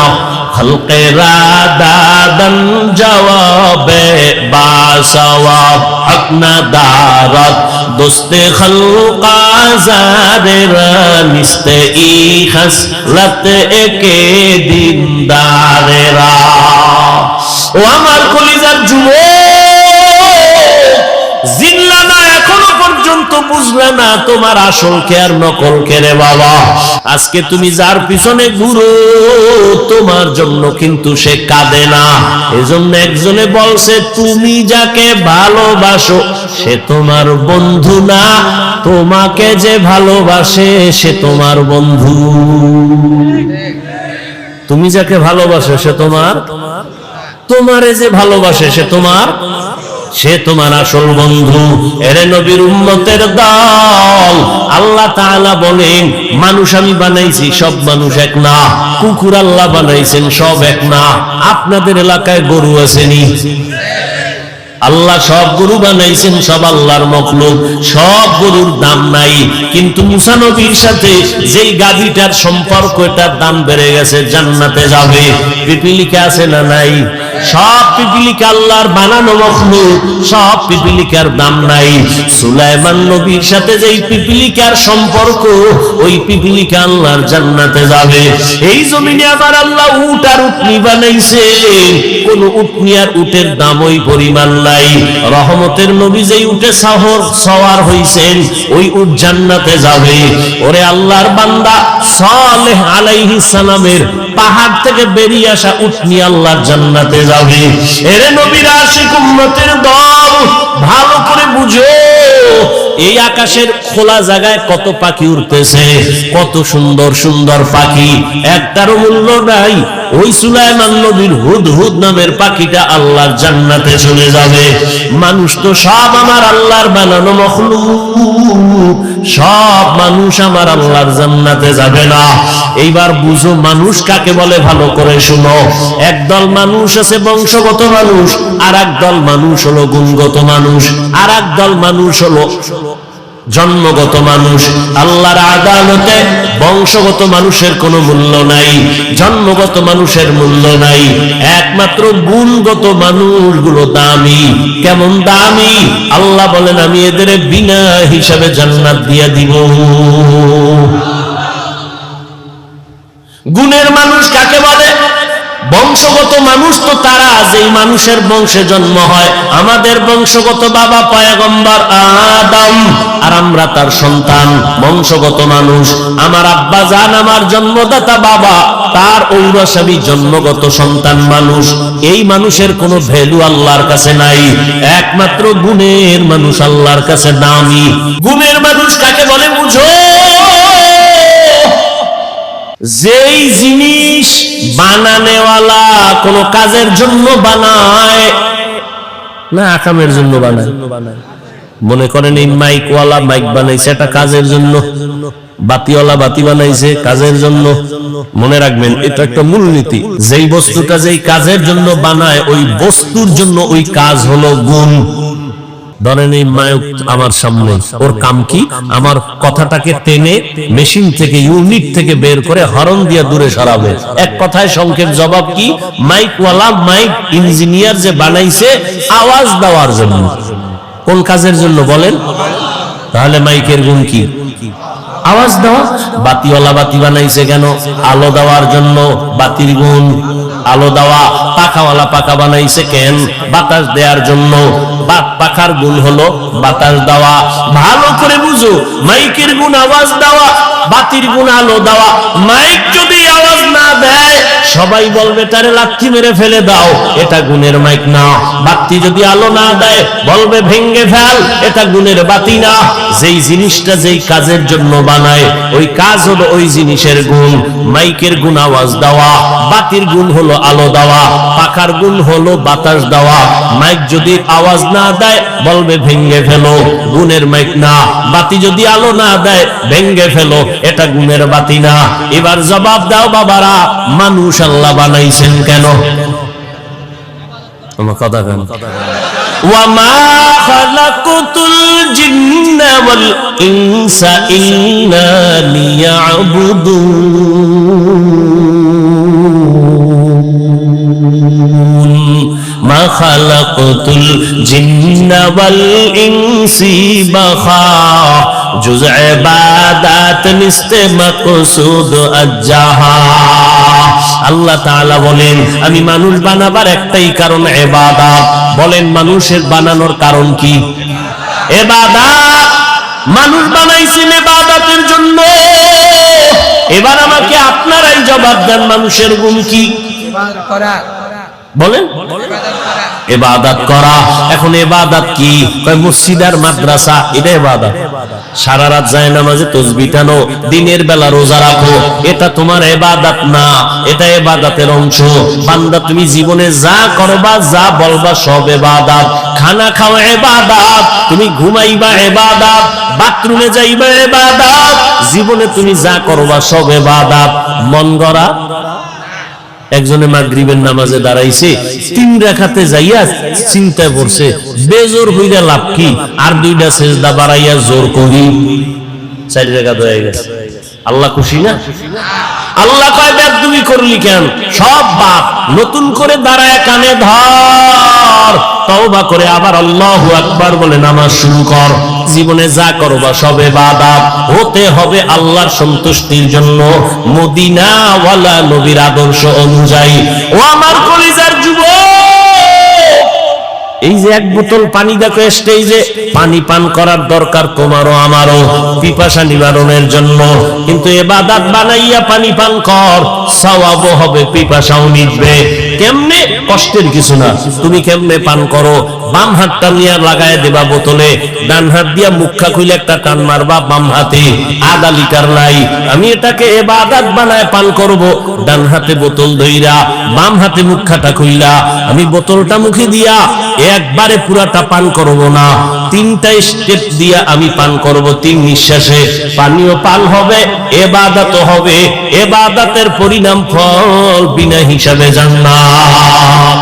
খলকেরা দাদন জওয়াবে বাসওয়াব, হক না দারত দোস্তে খলকা জারেরা, নিস্তে ই খাসলত একে দিনদারেরা। ও আমার কলিজার যুবক, জিল্লা না এখনো পর্যন্ত বুঝলে না তোমার আসল কে আর নকল কে রে বাবা। আজকে তুমি যার পিছনে ঘুরো, তোমার জন্য কিন্তু সে কাঁদে না। এজন্য একজনে বলছে, তুমি যাকে ভালোবাসো সে তোমার বন্ধু না, তোমাকে যে ভালোবাসে সে তোমার বন্ধু। তুমি যাকে ভালোবাসো সে তোমার, তোমারে যে ভালোবাসে সে তোমার আসল বন্ধু। এরে নবীর উম্মতের দল, আল্লাহ তাআলা বলেন, মানুষ আমি বানাইছি, সব মানুষ এক না। কুকুর আল্লাহ বানাইছেন, সব এক না। আপনাদের এলাকায় গরু আসেনি? আল্লাহ সব গরু বানাইছেন, সব আল্লাহর মখলুক, সব গরুর দাম নাই। কিন্তু মুসা নবীর সাথে যেই গাভীটার সম্পর্ক, এটার দাম বেড়ে গেছে, জান্নাতে যাবে। পিপিলিকা আছে না নাই? সব পিপিলিকা আল্লাহর বানানো মখলুক, সব পিপিলিকার দাম নাই। সুলাইমান নবীর সাথে যেই পিপিলিকার সম্পর্ক, ওই পিপিলিকা আল্লাহর জান্নাতে যাবে। এই জমিনে আবার আল্লাহ উট আর উটনি বানাইছে, কোন উটনি আর উটের দাম ওই পরিমাণ নাই। রহমতের নবী যেই উটে সওয়ার হইছেন, ওই উট জান্নাতে যাবে। ওরে আল্লাহর বান্দা, সালেহ আলাইহিস সালামের পাহাড় থেকে বেরিয়ে আসা উটনি আল্লাহর জান্নাতে যাবে। এরে নবীর আশিক উম্মতের দল, ভালো করে বুঝো, এই আকাশের খোলা জায়গায় কত পাখি উড়তেছে, কত সুন্দর সুন্দর পাখি, একটারও মূল্য নাই। ওই সুলাইমান নবীর হুদহুদ নামের পাখিটা আল্লাহর জান্নাতে চলে যাবে। মানুষ তো সব আমার আল্লাহর বানানো মখলুক, সব মানুষ আমার আল্লাহর জান্নাতে যাবে না। এইবার বুঝো মানুষ কাকে বলে, ভালো করে শুনো। একদল মানুষ আছে বংশগত মানুষ, আর একদল মানুষ হলো গুণগত মানুষ, আর একদল মানুষ হলো জন্মগত মানুষ। আল্লাহর আদালতে বংশগত মানুষের কোনো মূল্য নাই, জন্মগত মানুষের মূল্য নাই। একমাত্র গুণগত মানুষগুলো দামি। কেমন দামি? আল্লাহ বলেন, আমি এদের বিনা হিসাবে জান্নাত দিয়ে দিব। গুণের মানুষ কাকে বলে? বংশগত মানুষ তো তারা যেই মানুষের বংশে জন্ম হয়। আমাদের বংশগত বাবা পয়গম্বর আদম, আর আমরা তার সন্তান, বংশগত মানুষ। আমার আব্বা জান, আমার জন্মদাতা বাবা, তার ঔরসাবী জন্মগত সন্তান মানুষ। এই মানুষের কোনো ভ্যালু আল্লাহর কাছে নাই। একমাত্র গুণের মানুষ আল্লাহর কাছে দামি। গুণের মানুষ কাকে বলে বুঝো? যেই জিনিস বানানেওয়ালা কোন কাজের জন্য বানায় না, আকামের জন্য বানায়। মনে করেন এই মাইকওয়ালা মাইক বানাইছে এটা কাজের জন্য, বাতিওয়ালা বাতি বানাইছে কাজের জন্য। মনে রাখবেন এটা একটা মূলনীতি, যেই বস্তুটা যেই কাজের জন্য বানায় ওই বস্তুর জন্য ওই কাজ হলো গুণ। ধরেন এই মাইক আমার সামনে, ওর কাম কি? আমার কথাটাকে টেনে মেশিন থেকে ইউনিট থেকে বের করে হরন দিয়ে দূরে সরাবে। এক কথায় সংক্ষেপ জবাব কি? মাইকওয়ালা মাইক ইঞ্জিনিয়ার যে বানাইছে আওয়াজ দেওয়ার জন্য। কোন কাজের জন্য বলেন? তাহলে মাইকের গুণ কি? আওয়াজ দেওয়া। বাতিওয়ালা বাতি বানাইছে কেন? আলো দেওয়ার জন্য। বাতির গুণ আলো দেওয়া। পাখাওয়ালা পাখা বানাইছে কেন? বাতাস দেওয়ার জন্য। পাখার গুণ হলো বাতাস দেওয়া। ভালো করে বুঝো, মাইকের গুণ আওয়াজ দেওয়া, বাতির গুণ আলো দেওয়া। মাইক যদি আওয়াজ না দেয় সবাই বলবে তারে লাথি মেরে ফেলে দাও, এটা গুণের মাইক না। বাতি যদি আলো না দেয় বলবে ভেঙ্গে ফেল, এটা গুণের বাতি না। যেই জিনিসটা যেই কাজের জন্য বানায় ওই কাজ হলো ওই জিনিসের গুণ। মাইকের গুণ আওয়াজ দেওয়া, বাতির গুণ হলো আলো দেওয়া, পাখার গুণ হলো বাতাস দেওয়া। মাইক যদি আওয়াজ না দেয় বলবে ভেঙ্গে ফেলো, গুণের মাইক না। বাতি যদি আলো না দেয় ভেঙ্গে ফেলো, এটা গুণের বাতি না। এবার জবাব দাও বাবারা, মানুষ আল্লাহ বানাইছেন কেন? আমার কথা কেন? ওয়ামা খালাকুতুল জিন্না ওয়াল ইনসা ইল্লা লিয়াবুদুন। মা খালাকুতুল জিন্না ওয়াল ইনসি বাখা জুজ ইবাদাত নিস্তে মাকসুদ আজ্জাহা। আল্লাহ তাআলা বলেন আমি মানুষ বানাবার একটাই কারণ ইবাদত। বলেন মানুষের বানানোর কারণ কি? ইবাদত। মানুষ বানাইছেন ইবাদতের জন্য। এবার আমাকে আপনারাই জবাব দেন, মানুষের গুণ কি? ইবাদত করা। বলেন ইবাদত করা। এখন ইবাদত কি? কয় মসজিদ আর মাদ্রাসা, এটা ইবাদত। সারা রাত যায় নামাজে তাসবিহ টানো, দিনের বেলা রোজা রাখো, এটা তোমার ইবাদত না, এটা ইবাদতের অংশ। বান্দা তুমি জীবনে যা করবা যা বলবা সব ইবাদত। খানা খাওয়া ইবাদত, তুমি ঘুমাইবা ইবাদত, বাথরুমে যাইবা ইবাদত, জীবনে তুমি যা করবা সব ইবাদত। মন গড়া। একজনে মাগরিবের নামাজে দাঁড়াইছে, 3 রাকাতে যাইয়া চিন্তায় পড়ছে বেজোর হইয়া লাভ কি, আর 2টা সিজদা বাড়াইয়া জোর করি 4 রাকাত হয়ে গেছে। আল্লাহ খুশি না? আল্লাহ কয় বেদবি করলি কেন? সব বাপ নতুন করে দাঁড়ায় কানে ধর, তওবা করে আবার আল্লাহু আকবার বলে নামাজ শুরু কর। জীবনে যা করবা সব ইবাদত হতে হবে আল্লাহর সন্তুষ্টির জন্য, মদিনা ওয়ালা নবীর আদর্শ অনুযায়ী। ও আমার কলিজার যুবক, এই যে 1 বোতল পানি দেখো স্টেজে, পানি পান করার দরকার তোমারও আমারও পিপাসা নিবারণের জন্য, কিন্তু ইবাদত বানাইয়া পানি পান কর, সওয়াবও হবে, পিপাসাও মিটবে। কেমনে? কষ্টের কিছু না। তুমি কেমনে পান করো? বাম হাতটা নিয়ে লাগায় দেবা বোতলে, ডান হাত দিয়া মুখা খুলে একটা টান মারবা বাম হাতে, 1/2 লিটার নাই। আমি এটাকে ইবাদত বানায় পান করব। ডান হাতে বোতল ধইরা বাম হাতে মুখাটা খুইলা আমি বোতলটা মুখে দিয়া একবারে পুরাটা পান করব না, 3টা স্টেপ দিয়া আমি পান করব। 3 নিঃশ্বাসে পানিও পান হবে, ইবাদত হবে। ইবাদতের পরিণাম ফল বিনা হিসাবে জান্নাত।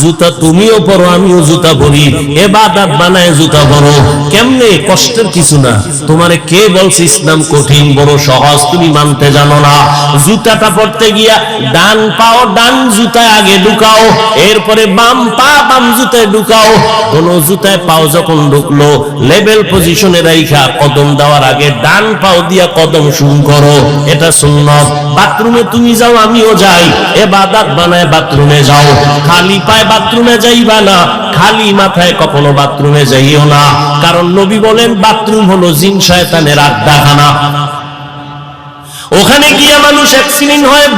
জুতা তুমিও পরো, আমিও জুতা পরি, ইবাদত বানায় জুতা পরো। কেমনে? কষ্টের কিছু না। তোমারে কে বলছে ইসলাম কঠিন? বড় সহজ, তুমি মানতে জানো না। জুতাটা পরতে গিয়া ডান পাও ডান জুতায় আগে ঢুকাও, এরপরে বাম পা বাম জুতায় ঢুকাও। কোন জুতায় পাও যখন ঢুকলো লেভেল পজিশনে রাইখা কদম দেওয়ার আগে ডান পাও দিয়া কদম শুরু করো, এটা সুন্নাত। বাথরুমে তুমি যাও, আমিও যাই, ইবাদত বানায় বাথরুমে যাও। খালি বাথরুমে যাইবা না, খালি মাথায় কখনো বাথরুমে যাইও না, কারণ নবী বলেন বাথরুম হলো জিন শয়তানের আড্ডাখানা। ওখানে গিয়া মানুষ অ্যাক্সিডেন্ট হয়,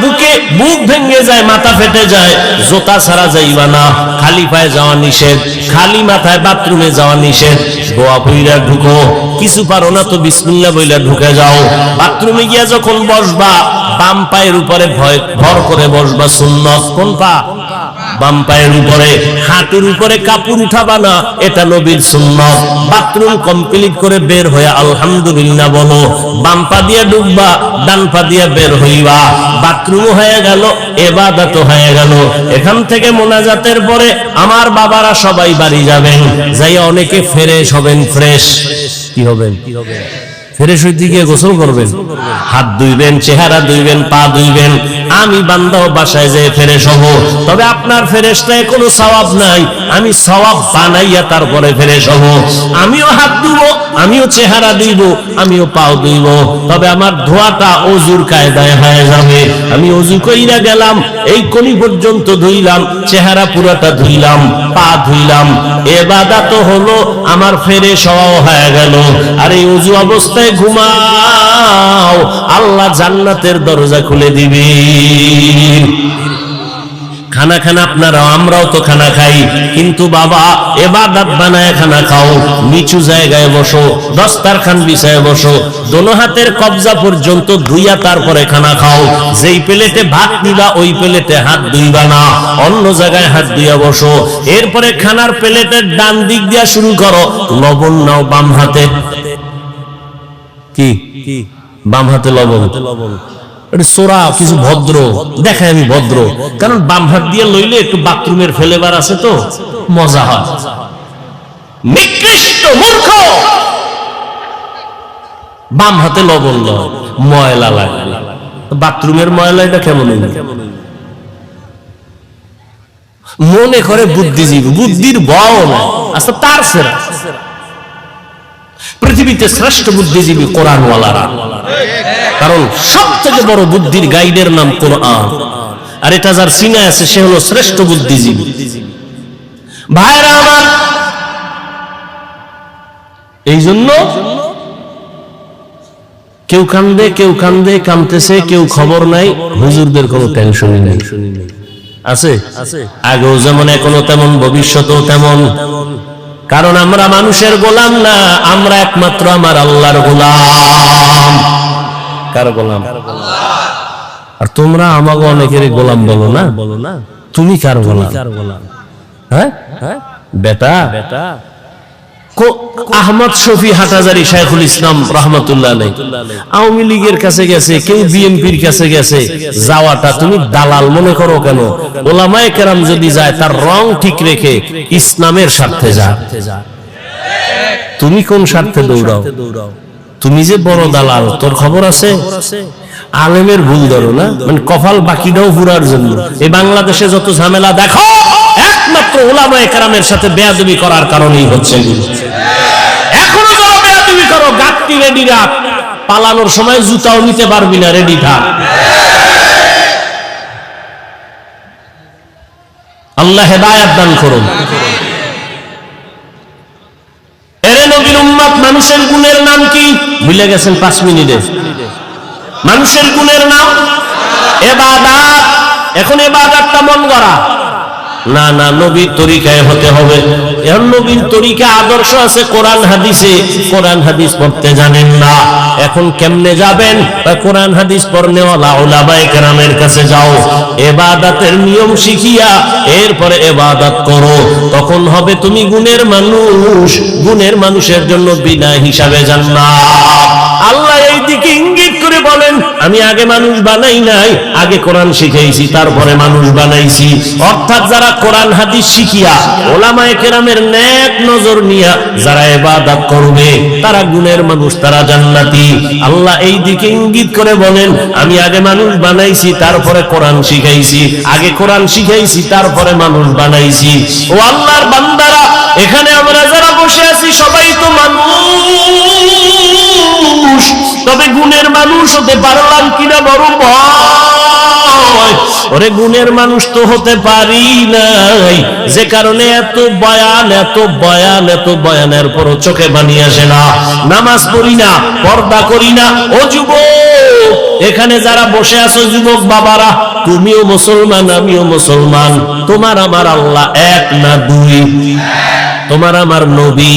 বুক ভেঙে যায়, মাথা ফেটে যায়। জুতা ছাড়া যাইবা না, খালি পায়ে যাওয়া নিষেধ, খালি মাথায় বাথরুমে যাওয়া নিষেধ। দোয়া পইরা ঢুকো, কিছু পারো না তো বিসমিল্লাহ বইলা ঢুকে যাও। বাথরুমে গিয়া যখন বসবা বাম পায়ের উপরে ভর করে বসবা, সুন্নাত। কোন পা? বাম পায়ের উপরে, হাঁটুর উপরে কাপড় উঠাবা না, এটা নবীর সুন্নাত। বাথরুম কমপ্লিট করে বের হয়ে আলহামদুলিল্লাহ বলো, বাম পা দিয়ে ঢুকবা, ডান পা দিয়ে বের হইবা। বাথরুম হয়ে গেল, ইবাদত হয়ে গেল। এখান থেকে মোনাজাতের পরে আমার বাবারা সবাই বাড়ি যাবেন, যাই অনেকে ফ্রেশ হবেন। ফ্রেশ কি হবেন? ফ্রেশ হইতে গিয়ে গোসল করবেন, হাত ধুইবেন, চেহারা ধুইবেন, পা ধুইবেন। আমি বান্দাও বাসায় যেয়ে ফ্রেশ হব, তবে আপনার ফ্রেশটায় কোনো সওয়াব নাই। আমি সওয়াব বানাইয়া তারপরে ফ্রেশ হব। আমিও হাত ধুব, আমিও চেহারা ধুইব, আমিও পাও ধুইব, তবে আমার ধোয়াটা ওযুর কায়দায় হয়ে যাবে। আমি ওযু কইরা গেলাম, এই কোনি পর্যন্ত ধুইলাম, চেহারা পুরাটা ধুইলাম, পা ধুইলাম, ইবাদত হলো, আমার ফ্রেশ হওয়া হয়ে গেল। আর এই ওযু অবস্থায় ঘুমাও, আল্লাহ জান্নাতের দরজা খুলে দিবে। খানা খান আপনারা, আমরাও তো খানা খাই, কিন্তু বাবা ইবাদত বানায় খানা খাও। নিচু জায়গায় বসো, দস্তারখান বিছায় বসো, দোনো হাতের কবজা পর্যন্ত ধুইয়া তারপরে খানা খাও। যেই প্লেটে ভাত নিবা ওই প্লেটে হাত ধুইবা না, অন্য জায়গায় হাত ধুইয়া বসো। এরপরে খানার প্লেটের ডান দিক দিয়া শুরু করো, লবণ নাও বাম হাতে। কি বাম হাতে লবণ? এটা সোরা কিছু ভদ্র দেখায়, আমি ভদ্র, কারণ বাম হাত দিয়ে লইলে একটু বাথরুমের ফ্লেভার আছে তো মজা হয়। নিকৃষ্ট মূর্খ, বাম হাতে লবণ লয়, ময়লা লাগে। বাথরুমের ময়লা এটা কেমন? মনে করে বুদ্ধিজীবী, বুদ্ধির বও না। আচ্ছা, তার সেরা পৃথিবীতে শ্রেষ্ঠ বুদ্ধিজীবী কোরআনওয়ালারা, কারণ সব থেকে বড় বুদ্ধির গাইডের নাম কোরআন। আর এটা যার সিনা আছে সে হলো শ্রেষ্ঠ বুদ্ধিজীবী। ভাইরা আমার, এই জন্য কেউ কান্দে, কেউ কান্দে, কামতেছে, কেউ খবর নাই। হুজুরদের কোনো টেনশনই নেই, আছে আগেও যেমন, এখনো তেমন, ভবিষ্যতেও তেমন। কারণ আমরা মানুষের গোলাম না, আমরা একমাত্র আমার আল্লাহর গোলাম। কার গোলাম? আর তোমরা আমাকে অনেকের গোলাম বলো না, তুমি কার গোলাম? হ্যাঁ বেটা, আহমদ শফি হাটাজারি শাইখুল ইসলাম রাহমাতুল্লাহ আলাইহি আওয়ামী লীগের কাছে গেছে, কেউ বিএনপির কাছে গেছে। যাওয়াটা তুমি দালাল মনে করো কেন? ওলামায়ে কেরাম যদি যায় তার রং ঠিক রেখে ইসলামের স্বার্থে যায়। তুমি কোন স্বার্থে দৌড়াও? তুমি যে বড় দালাল, তোর খবর আছে? আলেমের ভুল ধরো না, মানে কপাল বাকিটাও পুরার জন্য। এই বাংলাদেশে যত ঝামেলা দেখো, একমাত্র ওলামায়ে কেরামের সাথে বেয়াদবি করার কারণেই হচ্ছে। এখনো যারা বেয়াদবি করো, গাঁটটি রেডি রাখ, পালানোর সময় জুতাও নিতে পারবি না, রেডি থাক। আল্লাহ হেদায়েত দান করুন। এরে নবীর উম্মত, মানুষের গুণের নাম কি ভুলে গেছেন? 5 মিনিটে মানুষের গুণের নাম ইবাদত। এখন ইবাদতটা মন গড়া না, না, নবীর তরিকায় হতে হবে। এখন নবীর তরিকা আদর্শ আছে কোরআন হাদিসে, কোরআন হাদিস পড়তে জানেন না। এখন কেমনে যাবেন? কোরআন হাদিস পড়নেওয়ালা উলামায়ে কেরামের কাছে যাও, ইবাদতের নিয়ম শিখিয়া এরপরে ইবাদত করো। তখন হবে তুমি গুণের মানুষ। গুণের মানুষের জন্য বিনা হিসাবে জান্নাত। আল্লাহ এই দিকে ইঙ্গিত করে বলেন, আমি আগে মানুষ বানাই নাই, আগে কোরআন শিখাইছি, তারপরে মানুষ বানাইছি। অর্থাৎ যারা কোরআন হাদিস শিখিয়া ওলামায়ে কেরামের নেক নজর নিয়া যারা ইবাদত করবে তারা গুণের মানুষ, তারা জান্নাতি। আল্লাহ এই দিকে ইঙ্গিত করে বলেন, আমি আগে মানুষ বানাইছি, তারপরে কোরআন শিখাইছি। আগে কোরআন শিখাইছি, তারপরে মানুষ বানাইছি। ও আল্লাহর বান্দারা, এখানে আমরা যারা বসে আছি সবাই তো মানুষ, তবে গুণের মানুষ হতে পারলাম কিনা বড় ভয়। ওরে গুণের মানুষ তো হতে পারি নাই, যে কারণে এত বয়ান, এত বয়ান, এত বয়ানের পরও চোখে পানি আসে না, নামাজ পড়ি না, পর্দা করি না। ও যুবক, এখানে যারা বসে আছো যুবক বাবারা, তুমিও মুসলমান, আমিও মুসলমান। তোমার আমার আল্লাহ এক না দুই? তোমার আমার নবী,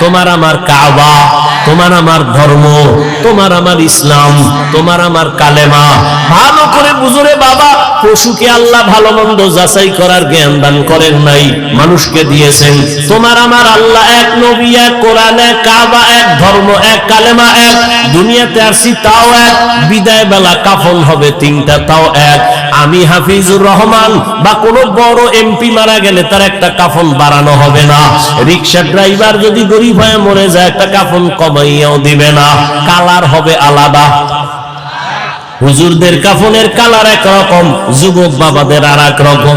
তোমার আমার কাবা, তোমার আমার ধর্ম, তোমার আমার ইসলাম, তোমার আমার কালেমা। ভালো করে বুঝুরে বাবা, পশুকে আল্লাহ ভালো মন্দ যাচাই করার জ্ঞান দান করেন নাই, মানুষকে দিয়েছেন। তোমার আমার আল্লাহ এক, নবী এক, কোরআন এক, কাবা এক, ধর্ম এক, কালেমা এক, দুনিয়াতে আসছি তাও এক, বিদায় বেলা কাফন হবে তিনটা তাও এক। আমি হাফিজুর রহমান বা কোন বড় এমপি মারা গেলে তার একটা কাফন বাড়ানো হবে না। রিকশা ড্রাইভার যদি গরিব হয়ে মরে যায় একটা কাফন কমাইয়াও দিবে না, কালার হবে আলাদা। হুজুরদের কাফনের কালার এক রকম, যুবক বাবাদের আর এক রকম।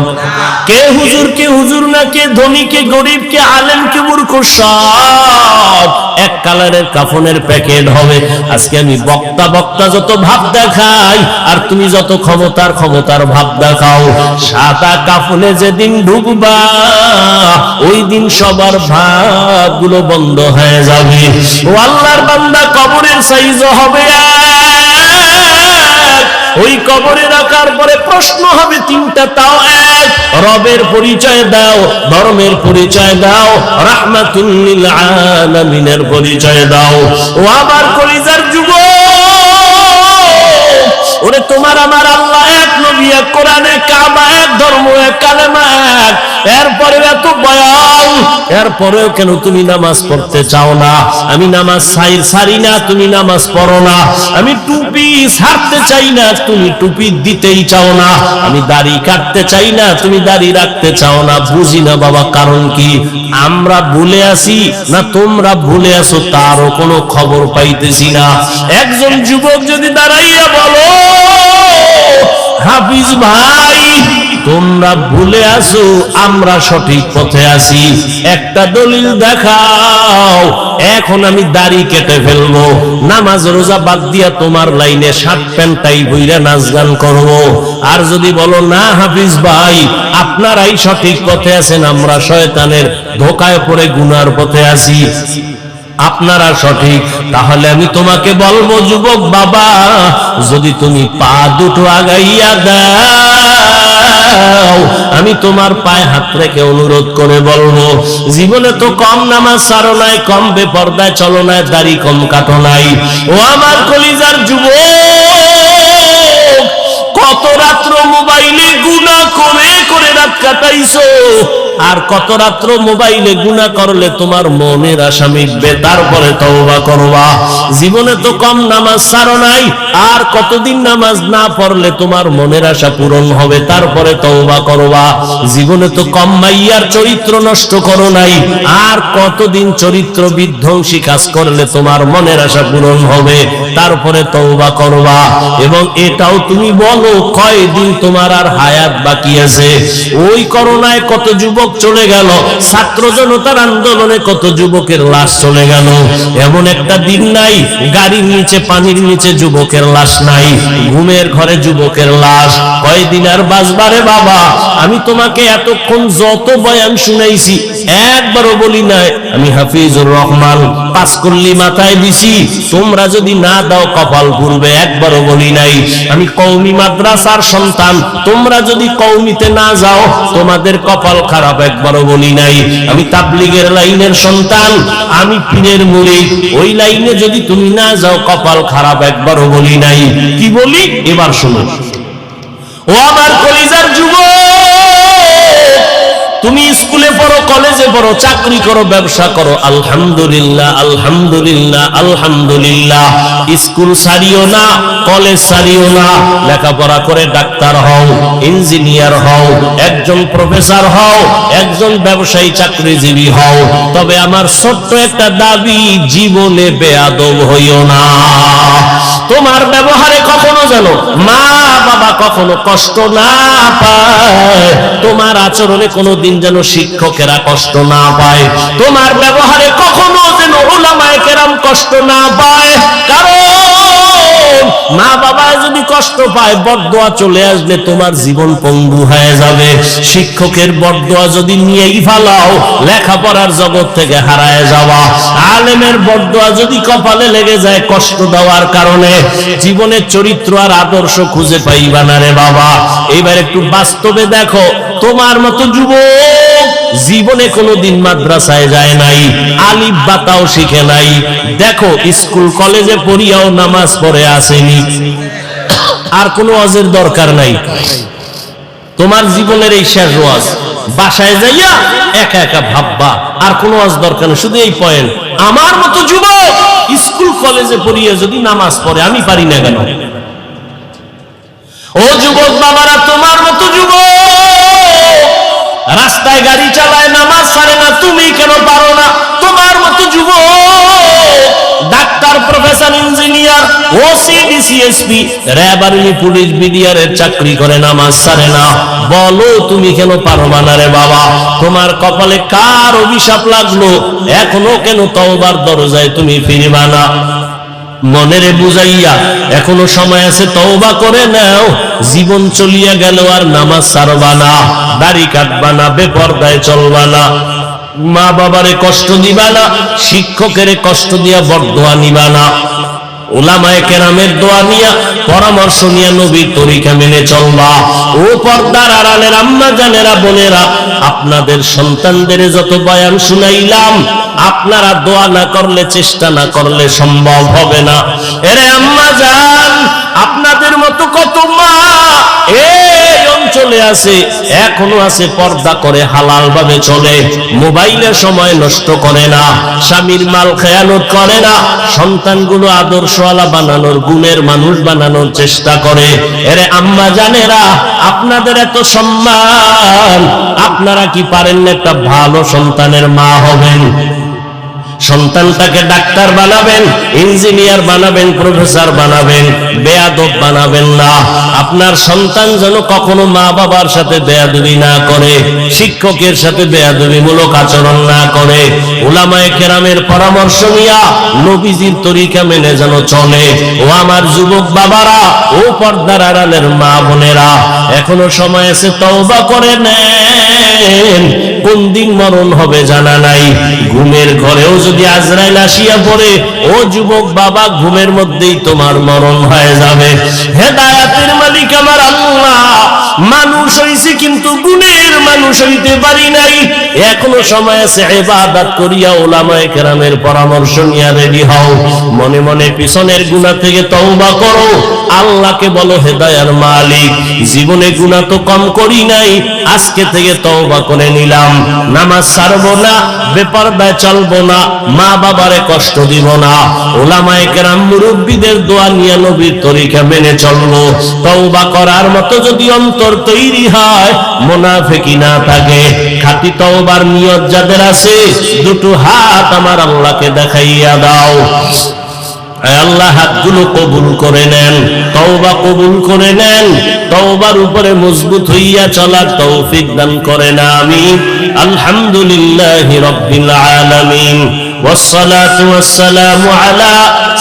কে হুজুর কে হুজুর না, কে ধনী কে গরিব, কে আলেম কে মূর্খ, সব এক কালারের কাফনের প্যাকেট হবে। আজকে আমি বক্তা বক্তা যত ভাব দেখাই আর তুমি যত ক্ষমতার ভাব দেখাও, সাদা কাফনে যেদিন ঢুকবা ওই দিন সবার ভাবগুলো বন্ধ হয়ে যাবে। ও আল্লাহর বান্দা, কবরের সাইজ হবে ওই কবরে রাখার পরে প্রশ্ন হবে তিনটা তাও এক। রবের পরিচয় দাও, ধর্মের পরিচয় দাও, রাহমাতুল লিল আলামিনের পরিচয় দাও। ও আমার কলিজার যুবক, ওরে তোমার আমার আল্লাহ এক, নবী এক, কোরআন এক, কাবা এক, ধর্ম এক, কালেমা এক, এরপরে এত বয়ান, এরপরেও কেন তুমি নামাজ পড়তে চাও না? আমি নামাজ ছাড়ি না, তুমি নামাজ পড়ো না। আমি টুপি ছাড়তে চাই না, তুমি টুপি দিতেই চাও না। আমি দাড়ি কাটতে চাই না, তুমি দাড়ি রাখতে চাও না। বুঝি না বাবা, কারণ কি? আমরা ভুলে আছি না তোমরা ভুলে আছো তারও কোনো খবর পাইতেছি না। একজন যুবক যদি দাঁড়াইয়া বলো, হাফিজ ভাই তোমরা ভুলে আছো আমরা সঠিক পথে আছি, একটা দলিল দেখাও। এখন আমি দাড়ি কেটে ফেলবো, নামাজ রোজা বাদ দিয়া তোমার লাইনে শার্ট প্যান্ট টাই বইরা নাচ গান করবো। আর যদি বলো না হাফিজ ভাই আপনারাই সঠিক পথে আছেন, আমরা শয়তানের ধোকায় পড়ে গুনার পথে আছি, আপনারা সঠিক, তাহলে আমি তোমাকে বলবো যুবক বাবা, যদি তুমি পা দুটো আগাইয়া দাও আমি তোমার পায়ে হাত রেখে অনুরোধ করে বলবো, জীবনে তো কম নামাজ ছাড়ো নাই, কম বেপরদায় চলো নাই, দাড়ি কম কাটো নাই। ও আমার কলিজার যুবক, কত রাত্র মোবাইলে গুনাহ করে করে রাত কাটাইছো, আর কত রাত্র মোবাইলে গুনাহ করলে তোমার মনের আশা মিটবে, তারপরে তওবা করবা। জীবনে তো কম নামাজ ছাড়ো নাই, আর কতদিন নামাজ না পড়লে তোমার মনের আশা পূরণ হবে, তারপরে তওবা করবা। জীবনে তো কম মাইয়ার চরিত্র নষ্ট করো নাই, আর কতদিন চরিত্র বিধ্বংসী কাজ করলে তোমার মনের আশা পূরণ হবে, তারপরে তওবা করবা। এবং এটাও তুমি বলো কয়দিন তোমার আর হায়াত বাকি আছে। ওই করোনায় কত যুবক চলে গেল, ছাত্র জনতার আন্দোলনে কত যুবকের লাশ চলে গেল। এমন একটা দিন নাই গাড়ির নিচে পানির নিচে যুবকের লাশ নাই, ঘুমের ঘরে যুবকের লাশ। কয়দিন আর বাঁচবারে বাবা? আমি তোমাকে এতক্ষণ যত বয়ান শুনাইছি একবারও বলি নাই আমি হাফিজুর রহমান পাঁচকল্লি মাথায় দিছি, তোমরা যদি না দাও কপাল পুড়বে, একবারও বলি নাই আমি কওমি মাদ্রাসার সন্তান, তোমরা যদি কওমিতে না যাও তোমাদের কপাল খারাপ, একবারও বলি নাই আমি তাবলীগের লাইনের সন্তান, আমি পীরের মুরিদ, ওই লাইনে যদি তুমি না যাও কপাল খারাপ, একবারও বলি নাই। কি বলি এবার শুনো। ও আমার কলিজার যুবক, তুমি স্কুলে পড়ো, কলেজে পড়ো, চাকরি করো, ব্যবসা করো, আলহামদুলিল্লাহ আলহামদুলিল্লাহ আলহামদুলিল্লাহ। স্কুল ছাড়িও না, কলেজ ছাড়িও না, লেখাপড়া করে ডাক্তার হও, ইঞ্জিনিয়ার হও, একজন প্রফেসর হও, একজন ব্যবসায়ী চাকরিজীবী হও। তবে আমার ছোট্ট একটা দাবি, জীবনে বেয়াদব হইও না। তোমার ব্যবহারে কখনো যেন মা বাবা কখনো কষ্ট না পায়, তোমার আচরণে কোনোদিন যেন শিক্ষকেরা কষ্ট না পায়, তোমার ব্যবহারে কখনো যেন উলামায়ে কেরাম কষ্ট না পায়। কারণ মা বাবা যদি কষ্ট পায়, বদদোয়া চলে আসলে তোমার জীবন পঙ্গু হয়ে যাবে। শিক্ষকের বদদোয়া যদি নিয়েই ফেলাও, লেখাপড়ার জগৎ থেকে হারায় যাওয়া। আলেমের বদদোয়া যদি কপালে লেগে যায় কষ্ট দেওয়ার কারণে, জীবনের চরিত্র আর আদর্শ খুঁজে পাইবা না রে বাবা। এবার একটু বাস্তবে দেখো, তোমার মতো যুবক জীবনে কোনোদিন মাদ্রাসায় যায় নাই, আলিফ বাতাও শিখে নাই, দেখো স্কুল কলেজে পড়িয়াও নামাজ পড়ে আসেনি, আর কোনো ওয়াজের দরকার নাই। তোমার জীবনের এই শেষ ওয়াজ, বাসায় যাইয়া একা একা ভাববা, আর কোনো ওয়াজ দরকার নেই, শুধু এই পয়েন্ট, আমার মতো যুবক স্কুল কলেজে পড়িয়ে যদি নামাজ পড়ে আমি পারি না কেন? ও যুবক বাবারা, তোমার মতো যুবক রাস্তায় গাড়ি চালায় নামাজ ছাড়ে না, তুমি কেন পারো না? তোমার মতো যুবক doctor, professor, engineer, OC, DCSP, RAB, army, police, বিডিআরের চাকরি করে, নামাজ ছাড়ে না, বলো তুমি কেন পারবা না রে বাবা? তোমার কপালে কার অভিশাপ লাগলো? এখনো কেন তওবার দরজায় তুমি ফিরবা না? মনেরে বুঝাইয়া এখনো সময় আছে, তওবা করে নাও। জীবন চলিয়া গেল আর নামাজ ছাড়বা না, দাড়ি কাটবা না, বেপরদায় চলবা না, মা বাবারে কষ্ট দিবা না, শিক্ষকের কষ্ট দিয়া বরদোয়া নিবা না, উলামায়ে কেরামের দোয়া নিয়া, পরামর্শ নিয়া নবীর তরিকা মেনে চলবা। ও পর্দার আড়ালের আম্মা জানেরা, বোনেরা, আপনাদের সন্তানদের যত বয়ান শুনাইলাম, আপনারা দোয়া না করলে, চেষ্টা না করলে সম্ভব হবে না। এরে আম্মা জান, আপনাদের মতো কত মা এই অঞ্চলে আছে, এখনো আছে, পর্দা করে হালাল ভাবে চলে, মোবাইলে সময় নষ্ট করে না, স্বামীর মাল খেয়ানত করে না, সন্তানগুলো আদর্শওয়ালা বানানোর, গুণের মানুষ বানানোর চেষ্টা করে। এরে আম্মা জানেরা, আপনাদের এত সম্মান, আপনারা কি পারেন না একটা ভালো সন্তানের মা হবেন? সন্তানটাকে ডাক্তার বানাবেন, ইঞ্জিনিয়ার বানাবেন, প্রফেসর বানাবেন, বেয়াদব বানাবেন না। আপনার সন্তান যেন কখনো মা বাবার সাথে বেয়াদবি না করে, শিক্ষকের সাথে বেয়াদবিমূলক আচরণ না করে, উলামায়ে কেরামের পরামর্শ নিয়া নবীজির তরিকা মেনে যেন চলে। ও আমার যুবক বাবারা, ও পর্দার আড়ালের মা বোনেরা, এখনো সময় আছে, তওবা করে নেন। কোন দিন মরণ হবে জানা নাই। ঘুমের ঘরেও যদি আজরাইল আসিয়া পড়ে, ও যুবক বাবা, ঘুমের মধ্যেই তোমার মরণ হয়ে যাবে। হেদায়েতের মালিক আমার আল্লাহ। মানুষ হইছি কিন্তু গুণের মানুষ হইতে পারি নাই। এখনো সময় আছে, ইবাদত করিয়া উলামায়ে কেরামের পরামর্শ নিয়ে রেডি হও। মনে মনে পিছনের গুনাহ থেকে তওবা করো, আল্লাহকে বলো, হেদায়ার মালিক, জীবনে গুনাহ তো কম করি নাই, আজকে থেকে তওবা করে নিলাম, নামাজ ছাড়বো না, বেপরদায় চলবো না, মা বাবারে কষ্ট দিব না, উলামায়ে কেরাম মুরব্বিদের দোয়া নিয়ে নবীর তরিকা মেনে চলবো। তওবা করার মতো যদি অন্তর তৈরি হয়, মুনাফিকি না থাকে, খাঁটি তওবার নিয়ত যাদের আছে, দুটো হাত আমার আল্লাহকে দেখাইয়া দাও। আল্লাহ হাতগুলো কবুল করে নেন, তওবা কবুল করে নেন, তওবার উপরে মজবুত হইয়া চলার তৌফিক দান করেন, আমিন। আলহামদুলিল্লাহি রাব্বিল আলামিন, والصلاة والسلام على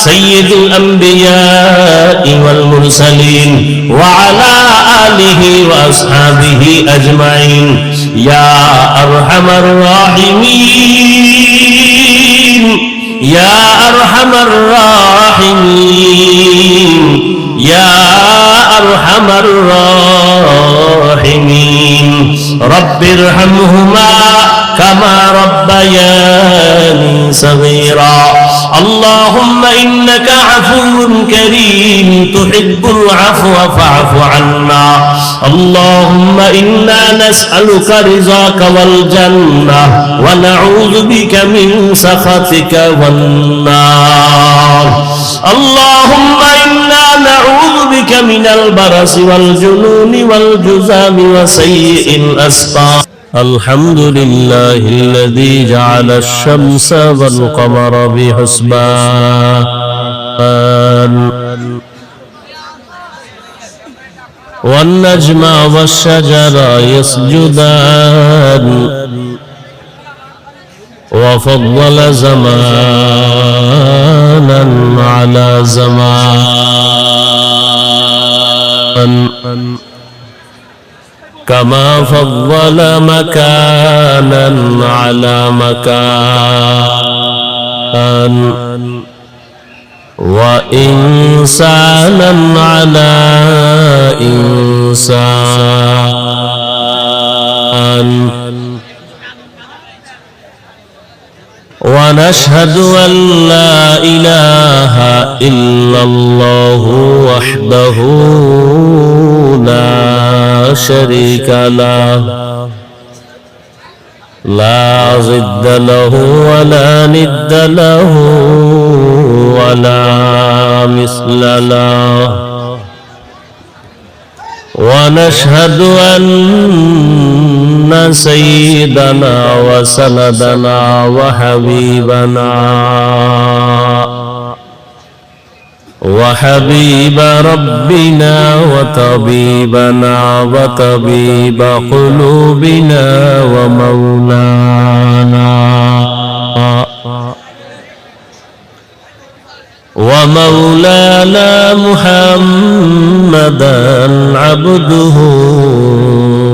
سيد الأنبياء والمرسلين وعلى آله وأصحابه أجمعين يا أرحم الراحمين يا أرحم الراحمين يا أرحم الراحمين رب ارحمهما كما ربياني صغيرا اللهم إنك عفو كريم تحب العفو فاعف عنا اللهم إنا نسألك رضاك والجنة ونعوذ بك من سخطك والنار اللهم إنا نعوذ بك من البرص والجنون والجذام وسيء الأسقام الحمد لله الذي جعل الشمس والقمر بحسبان والنجم والشجر يسجدان وفضل زمانا على زمان كما فضل مكانا على مكان وإنسانا على إنسان ونشهد أن لا إله إلا الله وحده لا شريك له لا ضد له ولا ند له ولا مثل له ونشهد أن سيدنا وسندنا وحبيب ربنا وطبيبنا وطبيب قلوبنا ومولانا محمدا عبده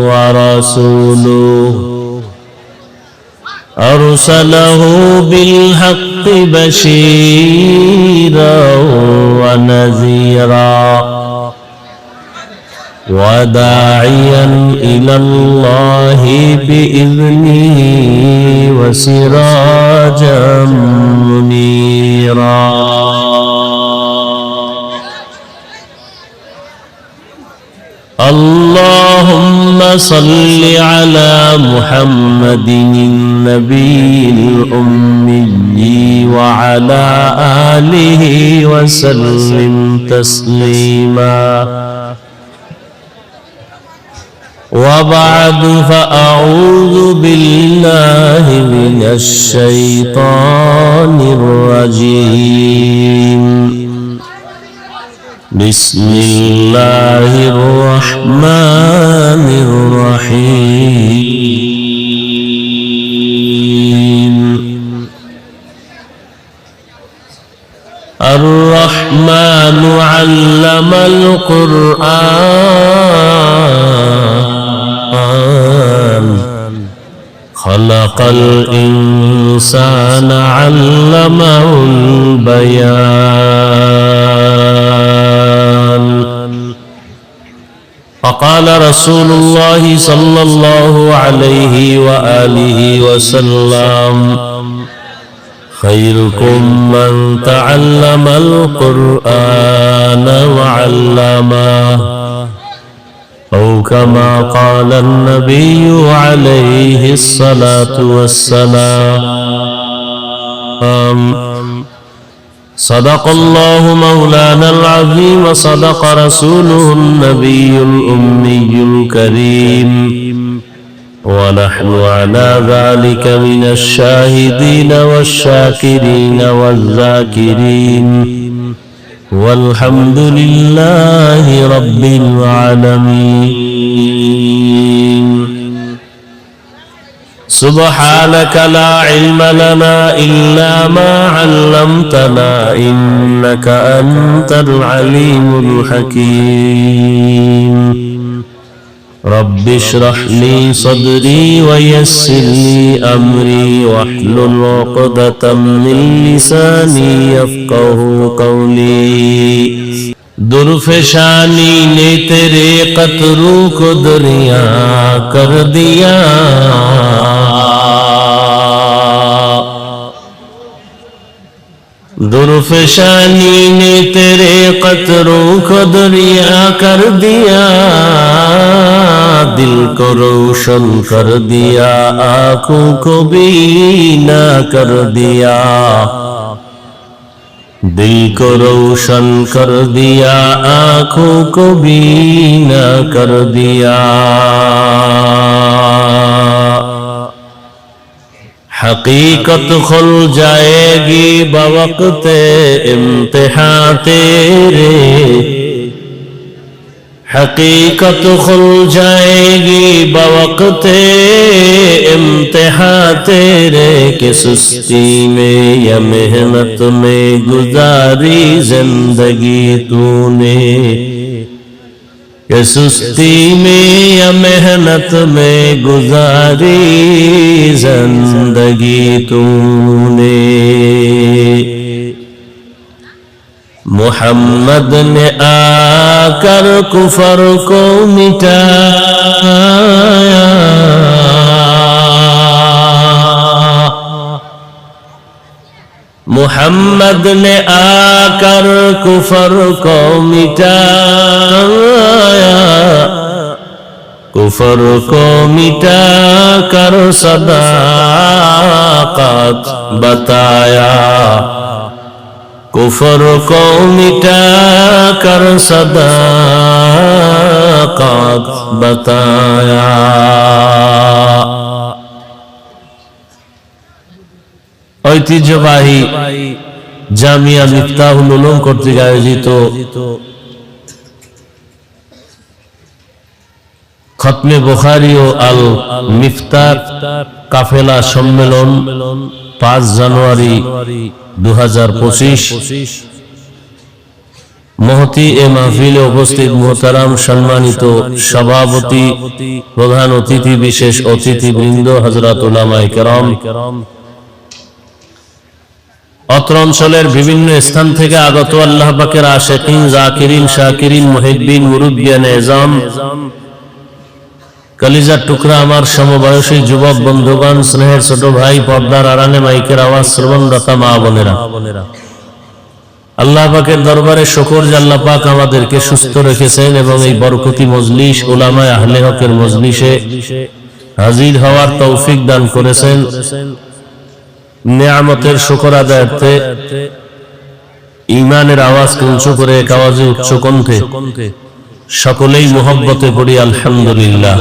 ورسوله أرسله بالحق بشيرا ونذيرا وداعيا إلى الله بإذنه وسراجا منيرا اللهم صل على محمد النبي الأمي وعلى آله وسلم تسليما وبعد فأعوذ بالله من الشيطان الرجيم بسم الله الرحمن الرحيم الرحمن علم القرآن خلق الإنسان علمه البيان فقال رسول الله صلى الله عليه وآله وسلم خيركم من تعلم القرآن وعلمه أو كما قال النبي عليه الصلاة والسلام صدق الله مولانا العظيم وصدق رسوله النبي الأمي الكريم ونحن على ذلك من الشاهدين والشاكرين والذاكرين والحمد لله رب العالمين سبحانك لا علم لنا إلا ما علمتنا إنك أنت العليم الحكيم رب اشرح لي صدري ويسر لي أمري واحلل عقدة من لساني يفقه قولي درفشانی نے تیرے قطروں کو دریا کر دیا درفشانی نے تیرے قطروں کو دریا کر دیا دل کو روشن کر دیا آنکھوں کو بینا کر دیا دل کو روشن کر دیا آنکھوں کو بینا کر دیا حقیقت کھل جائے گی بوقت امتحان تیرے حقیقت کھل جائے گی بوقت امتحان تیرے کہ سستی میں یا محنت میں گزاری زندگی تو نے کہ سستی میں یا محنت میں گزاری زندگی تو نے محمد نے آ کر کفر کو مٹایا मोहम्मद ने आकर कुफर को मिटाया, कुफर को मिटा कर सदाकत बताया, कुफर को मिटा कर सदाकत बताया। ঐতিহ্যবাহী জামিয়া মিফতাহুল উলুম কর্তৃক আয়োজিত খতমে বুখারী ও আল মিফতাহ কাফেলা সম্মেলন 5 জানুয়ারি 2025 মহতি এ মাহফিলে উপস্থিত মুহতারাম সম্মানিত সভাপতি, প্রধান অতিথি, বিশেষ অতিথিবৃন্দ, হযরত উলামায়ে কেরাম, অত্র অঞ্চলের বিভিন্ন স্থান থেকে আগত আল্লাহ পাকের আশিকিন, জাকিরিন, শাকিরিন, মুহিব্বিন, মুরুব্বিয়ান এজাম, কলিজার টুকরা আমার সমবয়সী যুবক বন্ধুগণ, স্নেহের ছোট ভাই, পর্দার আড়ালে মাইকের আওয়াজ শ্রবণদাতা মা বোনেরা, আল্লাহ পাকের দরবারে শুকর যে আল্লাহ পাক আমাদেরকে সুস্থ রেখেছেন এবং এই বরকতি মজলিস উলামায়ে আহলে হকের মজলিসে হাজির হওয়ার তৌফিক দান করেছেন। নিয়ামতের শুকর আদায়ার্থে ঈমানের আওয়াজকে উঁচু করে এক আওয়াজে উচ্চ কণ্ঠে সকলেই মুহাব্বতে পড়ি আলহামদুলিল্লাহ।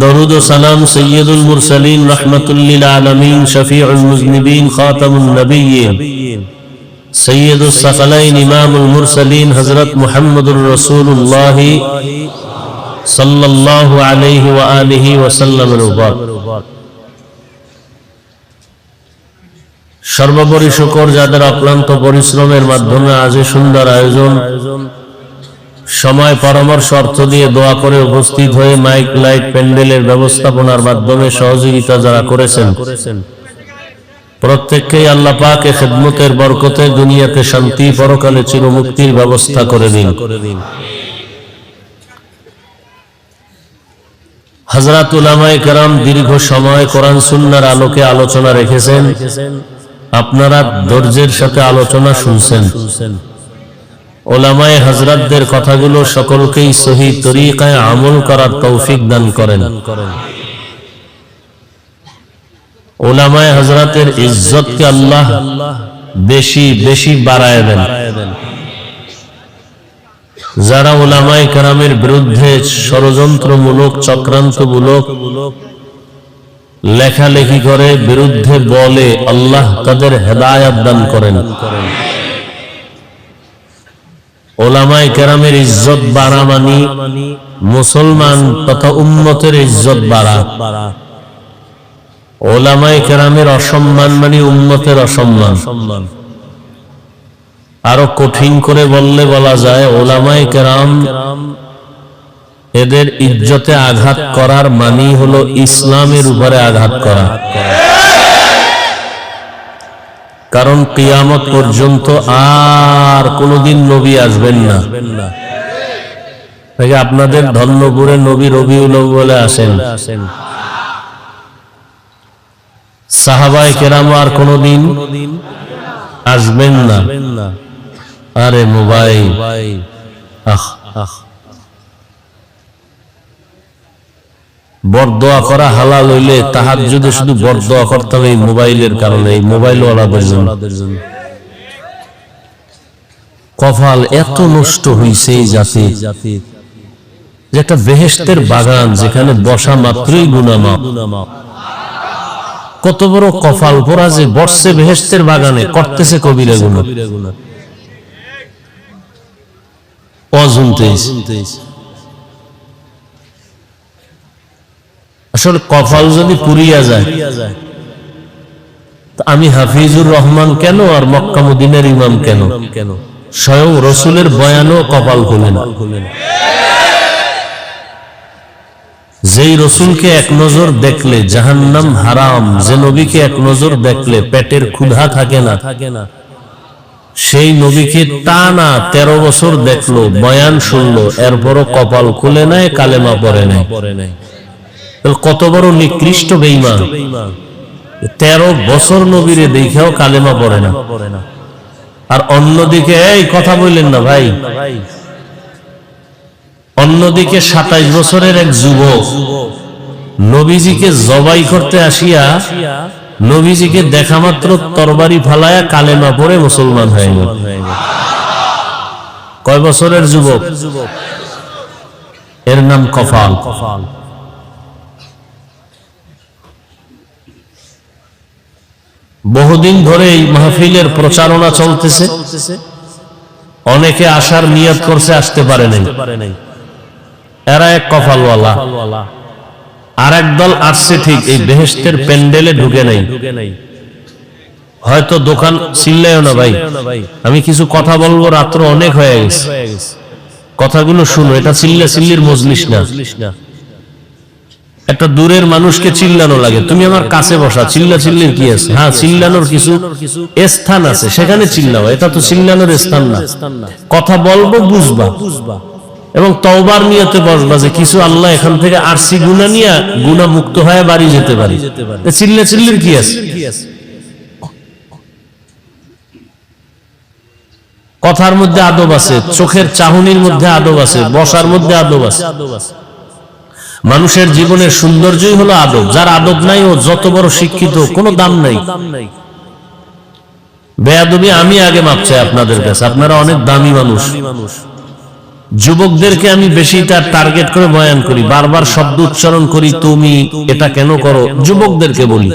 দরুদ ও সালাম সাইয়্যিদুল মুরসালিন রাহমাতুল লিল আলামিন শফিউল মুযনিবিন খাতামুন নবিয়্যিন সাইয়্যিদুস সাকালাইন ইমামুল মুরসালিন হযরত মুহাম্মদুর রাসূলুল্লাহ সাল্লাল্লাহু আলাইহি ওয়া আলিহি ওয়া সাল্লামের উপর। সর্বোপরি শুকর যাদের অক্লান্ত পরিশ্রমের মাধ্যমে আজ সুন্দর আয়োজন, সময় পরামর্শ অর্থ দিয়ে দোয়া করে উপস্থিত হয়ে মাইক লাইট প্যান্ডেলের ব্যবস্থাপনার মাধ্যমে সহযোগিতা যারা করেছেন, প্রত্যেককেই আল্লাহ পাক এ খিদমতের বরকতে দুনিয়াতে শান্তি, পরকালে চিরমুক্তির ব্যবস্থা করে দিন। হযরত উলামায়ে কেরাম দীর্ঘ সময় কোরআন সুন্নাহর আলোকে আলোচনা রেখেছেন, আপনারা ধৈর্যের সাথে আলোচনা শুনছেন। উলামায়ে হযরতদের কথাগুলো সকলকেই সহি তরিকায় আমল করার তৌফিক দান করেন। উলামায়ে হযরতের ইজ্জতকে আল্লাহ বেশি বেশি বাড়ায় দেন। যারা উলামায়ে কেরামের বিরুদ্ধে ষড়যন্ত্রমূলক, চক্রান্তমূলক লেখালেখি করে, বিরুদ্ধে বলে, আল্লাহ তাদের হেদায়েত দান করেন। উলামায়ে কেরামের ইজ্জত বাড়া মানি মুসলমান তথা উম্মতের ইজ্জত বাড়া। উলামায়ে কেরামের অসম্মান মানি উম্মতের অসম্মান। আরো কঠিন করে বললে বলা যায়, উলামায়ে কেরাম এদের ইজ্জতে আঘাত করার মানি হলো ইসলামের উপরে আঘাত করা। কারণ কিয়ামত পর্যন্ত আর কোনদিন নবী আসবেন না। আপনাদের ধন্যপুরে নবী রবিউল আউয়ালে আসেন, সাহাবায়ে কেরাম আর কোনদিন আসবেন না। আরে মোবাইল, বরদোয়া করা হালাল হইলে তাহাজ্জুদে শুধু বরদোয়া করতাম এই মোবাইলের কারণে, এই মোবাইল ওয়ালাদের জন্য। কপাল এত নষ্ট হইছে এই জাতি, যে একটা বেহেশতের বাগান যেখানে বসা মাত্রই গুনাহ মাফ। কত বড় কপাল পোড়া যে বসছে বেহেশতের বাগানে, করতেছে কবিরা গুনাহ। আসলে কপাল যদি পুরিয়া যায়, আমি হাফিজুর রহমান কেন আর মক্কা মদিনার ইমাম কেন? স্বয়ং রসুলের বয়ানও কপাল খুলে না। যেই রসুলকে এক নজর দেখলে জাহান্নাম হারাম, যে নবীকে এক নজর দেখলে পেটের ক্ষুধা থাকে না, সেই নবীকে টানা 13 বছর দেখলো, বয়ান শুনলো, এরপরও কপাল খুলে নাই, কালেমা পড়ে নাই। কত বড় নিকৃষ্ট বেঈমান! 13 বছর নবীরে দেখেও কালেমা পড়ে না। আর অন্যদিকে এই কথা বললেন না ভাই, অন্যদিকে 27 বছরের এক যুবক নবীজিকে জবাই করতে আসিয়া নবীজিকে দেখা মাত্র তরবারি ফালায়া কালেমা পড়ে মুসলমান হয়ে গেল। কয় বছরের যুবক? এর নাম কফাল। বহুদিন ধরে এই মাহফিলের প্রচারণা চলতেছে, অনেকে আসার নিয়ত করছে, আসতে পারে নাই। এরা এক কফালওয়ালা। আর এক দল আসছে ঠিক, এই বেহেশতের প্যান্ডেলে ঢুকে নাই। হয়তো দোকান চিল্লায়ও না ভাই, আমি কিছু কথা বলবো, রাত্র অনেক হয়ে গেছে, কথাগুলো শুনো। এটা চিল্লা চিল্লির মজলিস না। একটা দূরের মানুষকে চিল্লানো লাগে, তুমি আমার কাছে বসা, চিল্লা চিল্লির কি আছে? হ্যাঁ, চিল্লানোর কিছু স্থান আছে, সেখানে চিল্লাও। এটা তো চিল্লানোর স্থান না। কথা বলবো, বুঝবা, এবং তওবার নিয়তে বসবা যে কিছু আল্লাহ এখান থেকে আরসি গুনাহ নিয়ে গুনাহ মুক্ত হয়ে বাড়ি যেতে পারি। চিল্লা চিল্লির কি আছে? কথার মধ্যে আদব আছে, চোখের চাহনির মধ্যে আদব আছে, বসার মধ্যে আদব আছে। মানুষের জীবনের সৌন্দর্যই হলো আদব। যার আদব নাই ও যত বড় শিক্ষিত, কোনো দাম নাই। বেয়াদবি আমি আগে মাপ চাই আপনাদের কাছে, আপনারা অনেক দামি মানুষ। যুবকদেরকে আমি বেশিটা টার্গেট করে বয়ান করি, বারবার শব্দ উচ্চারণ করি, তুমি এটা কেন করো, যুবকদেরকে বলি।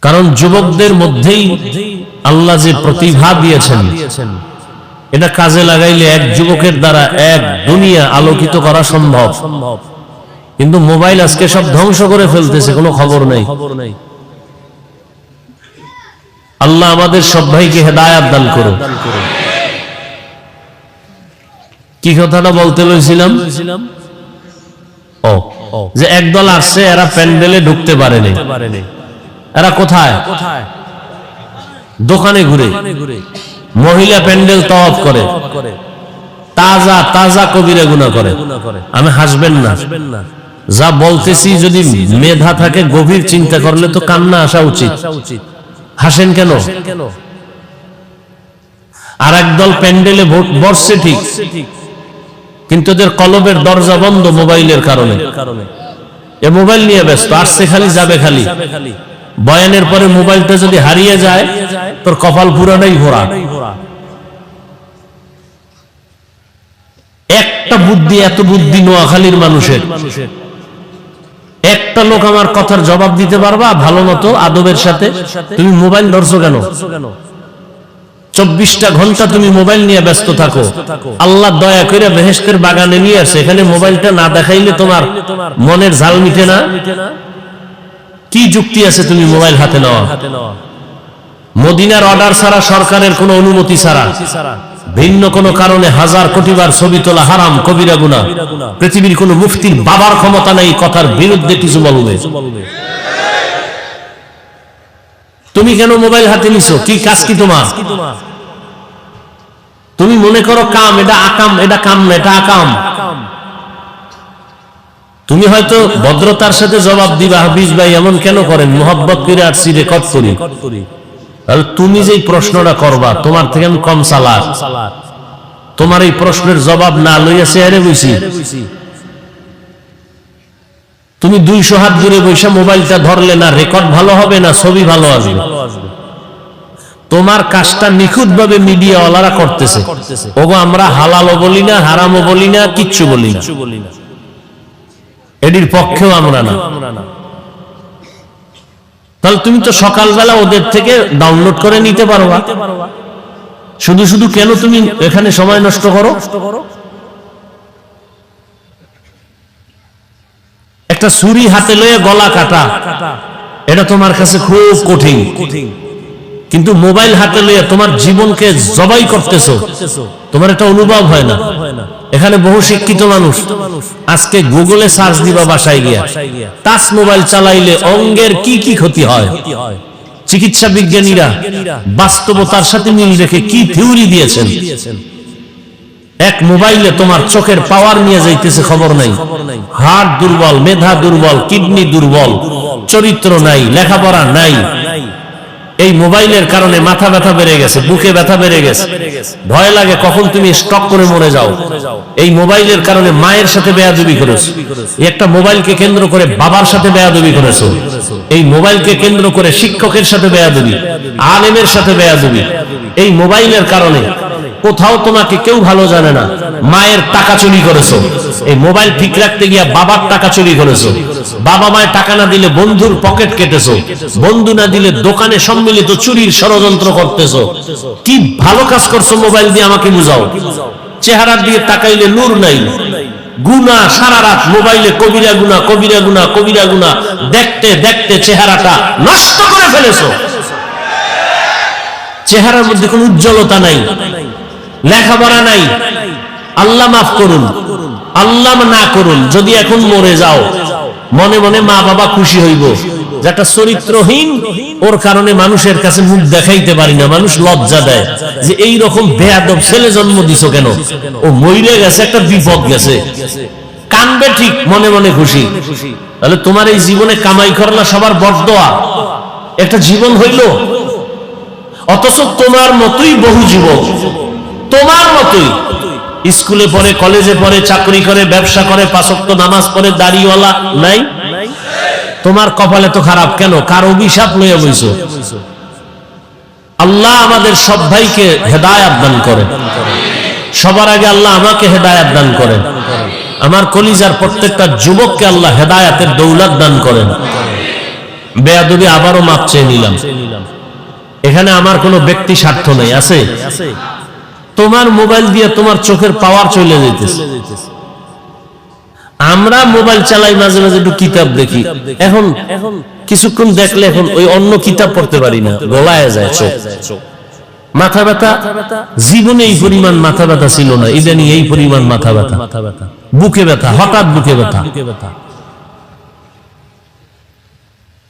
কারণ যুবকদের মধ্যেই আল্লাহ যে প্রতিভা দিয়েছেন, এটা কাজে লাগাইলে এক যুবকের দ্বারা এক দুনিয়া আলোকিত করা সম্ভব। কিন্তু মোবাইল আজকে সব ধ্বংস করে ফেলতেছে, কোনো খবর নেই। আল্লাহ আমাদের সব ভাইকে হেদায়াত দান করুন। কি কথাটা বলতে লইছিলাম? যে একদল আসছে, এরা প্যান্ডেলে ঢুকতে পারেনি। এরা কোথায়? দোকানে ঘুরে, মহিলা প্যান্ডেল তাওয়াফ করে, তাজা তাজা কবিরা গুনাহ করে। আমি হাসবেন না, যা বলতেছি যদি মেধা থাকে, গভীর চিন্তা করলে তো কান্না আসা উচিত। হাসেন কেন? আর একদল প্যান্ডেলে বসছে ঠিক, কিন্তু ওদের কলবের দরজা বন্ধ মোবাইলের কারণে। এ মোবাইল নিয়ে ব্যস্ত, আসছে খালি, যাবে খালি। বয়ানের পরে মোবাইলটা যদি হারিয়ে যায়, তোর কপাল পুরাটাই ভরা। একটা বুদ্ধি, এত বুদ্ধি নোয়াখালীর মানুষের। একটা লোক আমার কথার জবাব দিতে পারবা ভালো মতো আদবের সাথে? তুমি মোবাইল ধরছো কেন? 24টা ঘন্টা তুমি মোবাইল নিয়ে ব্যস্ত থাকো। আল্লাহ দয়া করে বেহেশতের বাগানে নিয়ে আসে, এখানে মোবাইলটা না দেখাইলে তোমার মনের ঝাল মিটে না। কি যুক্তি আছে তুমি মোবাইল হাতে নেওয়া? মদিনার অর্ডার ছাড়া, সরকারের কোনো অনুমতি ছাড়া, ভিন্ন কোনো কারণে 1000 কোটি বার ছবি তোলা হারাম, কবিরা গুনাহ। পৃথিবীর কোনো মুফতির বাবার ক্ষমতা নাই কথার বিরুদ্ধে কিছু বলবে। তুমি কেন মোবাইল হাতে নিছো? কি কাজ কি তোমার? তুমি মনে করো কাম, এটা আকাম, এটা কাম না, এটা আকাম। তুমি হয়তো ভদ্রতার সাথে জবাব দিবা, হাফিজ ভাই এমন কেন করেন, মোহাব্বত করে আসছি, রেকর্ড করি। তুমি যেই প্রশ্নটা করবা, তোমার থেকে আমি কম চালাক। তোমার এই প্রশ্নের জবাব না লইয়া চেয়ারে বইছি। তুমি 200 হাত দূরে বসে মোবাইলটা ধরলে না রেকর্ড ভালো হবে, না ছবি ভালো আসবে। তোমার কাজটা নিখুঁত ভাবে মিডিয়াওয়ালারা করতেছে। ওগো আমরা হালালও বলি না, হারামও বলি না, কিচ্ছু বলি না, এটির পক্ষেও আমরা না। তাহলে তুমি তো সকালবেলা ওদের থেকে ডাউনলোড করে নিতে পারবা। শুধু শুধু কেন তুমি এখানে সময় নষ্ট করো? একটা ছুরি হাতে লয়ে গলা কাটা, এটা তোমার কাছে খুব কঠিন। কিন্তু মোবাইল হাতে লয়ে তোমার জীবনকে জবাই করতেছো, তোমার এটা অনুভব হয় না। এখানে বহু শিক্ষিত মানুষ আজকে গুগলে সার্চ দিবা, বাসায় গিয়া টাচ মোবাইল চালাইলে অঙ্গের কি কি ক্ষতি হয়, চিকিৎসা বিজ্ঞানীরা বাস্তবতার সাথে মিল রেখে কি থিওরি দিয়েছেন। এক মোবাইলে তোমার চোখের পাওয়ার নিয়ে যাইতেছে, খবর নাই। হার্ট দুর্বল, মেধা দুর্বল, কিডনি দুর্বল, চরিত্র নাই, লেখাপড়া নাই। এই মোবাইলের কারণে মাথা ব্যথা বেড়ে গেছে, বুকে ব্যথা বেড়ে গেছে, ভয় লাগে কখন তুমি স্ট্রোক করে মরে যাও। এই মোবাইলের কারণে মায়ের সাথে বেয়াদবি করেছো, একটা মোবাইলকে কেন্দ্র করে বাবার সাথে বেয়াদবি করেছো, এই মোবাইলকে কেন্দ্র করে শিক্ষকের সাথে বেয়াদবি, আলেমের সাথে বেয়াদবি। এই মোবাইলের কারণে কোথাও তোমাকে কেউ ভালো জানে না, মায়ের টাকা চুরি করেছো, এই মোবাইল ঠিক রাখতে গিয়া বাবার টাকা চুরি করেছো, বাবা মায়ের টাকা না দিলে বন্ধুর পকেট কেটেছো, বন্ধু না দিলে দোকানে সম্মিলিত চুরির ষড়যন্ত্র করতেছো। কি ভালো কাজ করছো মোবাইল দিয়ে আমাকে বুঝাও। চেহারা দিয়ে তাকাইলে নূর নাই, গুনাহ সারা রাত মোবাইলে, কবিরা গুনাহ কবিরা গুনাহ কবিরা গুনাহ, দেখতে দেখতে চেহারাটা নষ্ট করে ফেলেছো। চেহারার মধ্যে কোনো উজ্জ্বলতা নাই, লেখাপড়া নাই। আল্লাহ মাফ করুন, আল্লাহ না করুন, যদি এখন মরে যাও মনে মনে মা বাবা খুশি হইব যে একটা চরিত্রহীন, ওর কারণে মানুষের কাছে মুখ দেখাইতে পারি না, মানুষ লজ্জা দেয় যে এই রকম বেয়াদব ছেলে জন্ম দিছো কেন, ও মইরে গেছে, একটা বিপদ গেছে, কানবে ঠিক, মনে মনে খুশি। তাহলে তোমার এই জীবনে কামাই করলা সবার বড়দোয়া, একটা জীবন হইল। অথচ তোমার মতোই বহু যুবক, তোমার মতোই স্কুলে পড়ে, কলেজে পড়ে, চাকরি করে, ব্যবসা করে, 5 ওয়াক্ত নামাজ পড়ে, দাড়িওয়ালা নাই। তোমার কপালে তো খারাপ কেন? কার অভিশাপ লইয়া বইছো? আল্লাহ আমাদের সব ভাইকে হেদায়েত দান করেন। সবার আগে আল্লাহ আমাকে হেদায়েত দান করেন, আমার কলিজার প্রত্যেকটা যুবককে আল্লাহ হেদায়েতের দৌলত দান করেন। বেয়াদবি আবারও মাপ চেয়ে নিলাম। এখানে আমার কোনো ব্যক্তি স্বার্থ নেই, আছে? তোমার মোবাইল দিয়ে তোমার চোখের পাওয়ার চলে যাইতেছে। আমরা মোবাইল চালাই, মাঝে মাঝে একটু কিতাব দেখি, এখন কিছুক্ষণ দেখলে এখন ওই অন্য কিতাব পড়তে পারি না, গলায় যায় চোখ। মাথা ব্যথা, জীবনে এই পরিমাণ মাথা ব্যথা ছিল না, ইদানিং এই পরিমাণ মাথা ব্যথা, বুকে ব্যথা, হঠাৎ বুকে ব্যথা।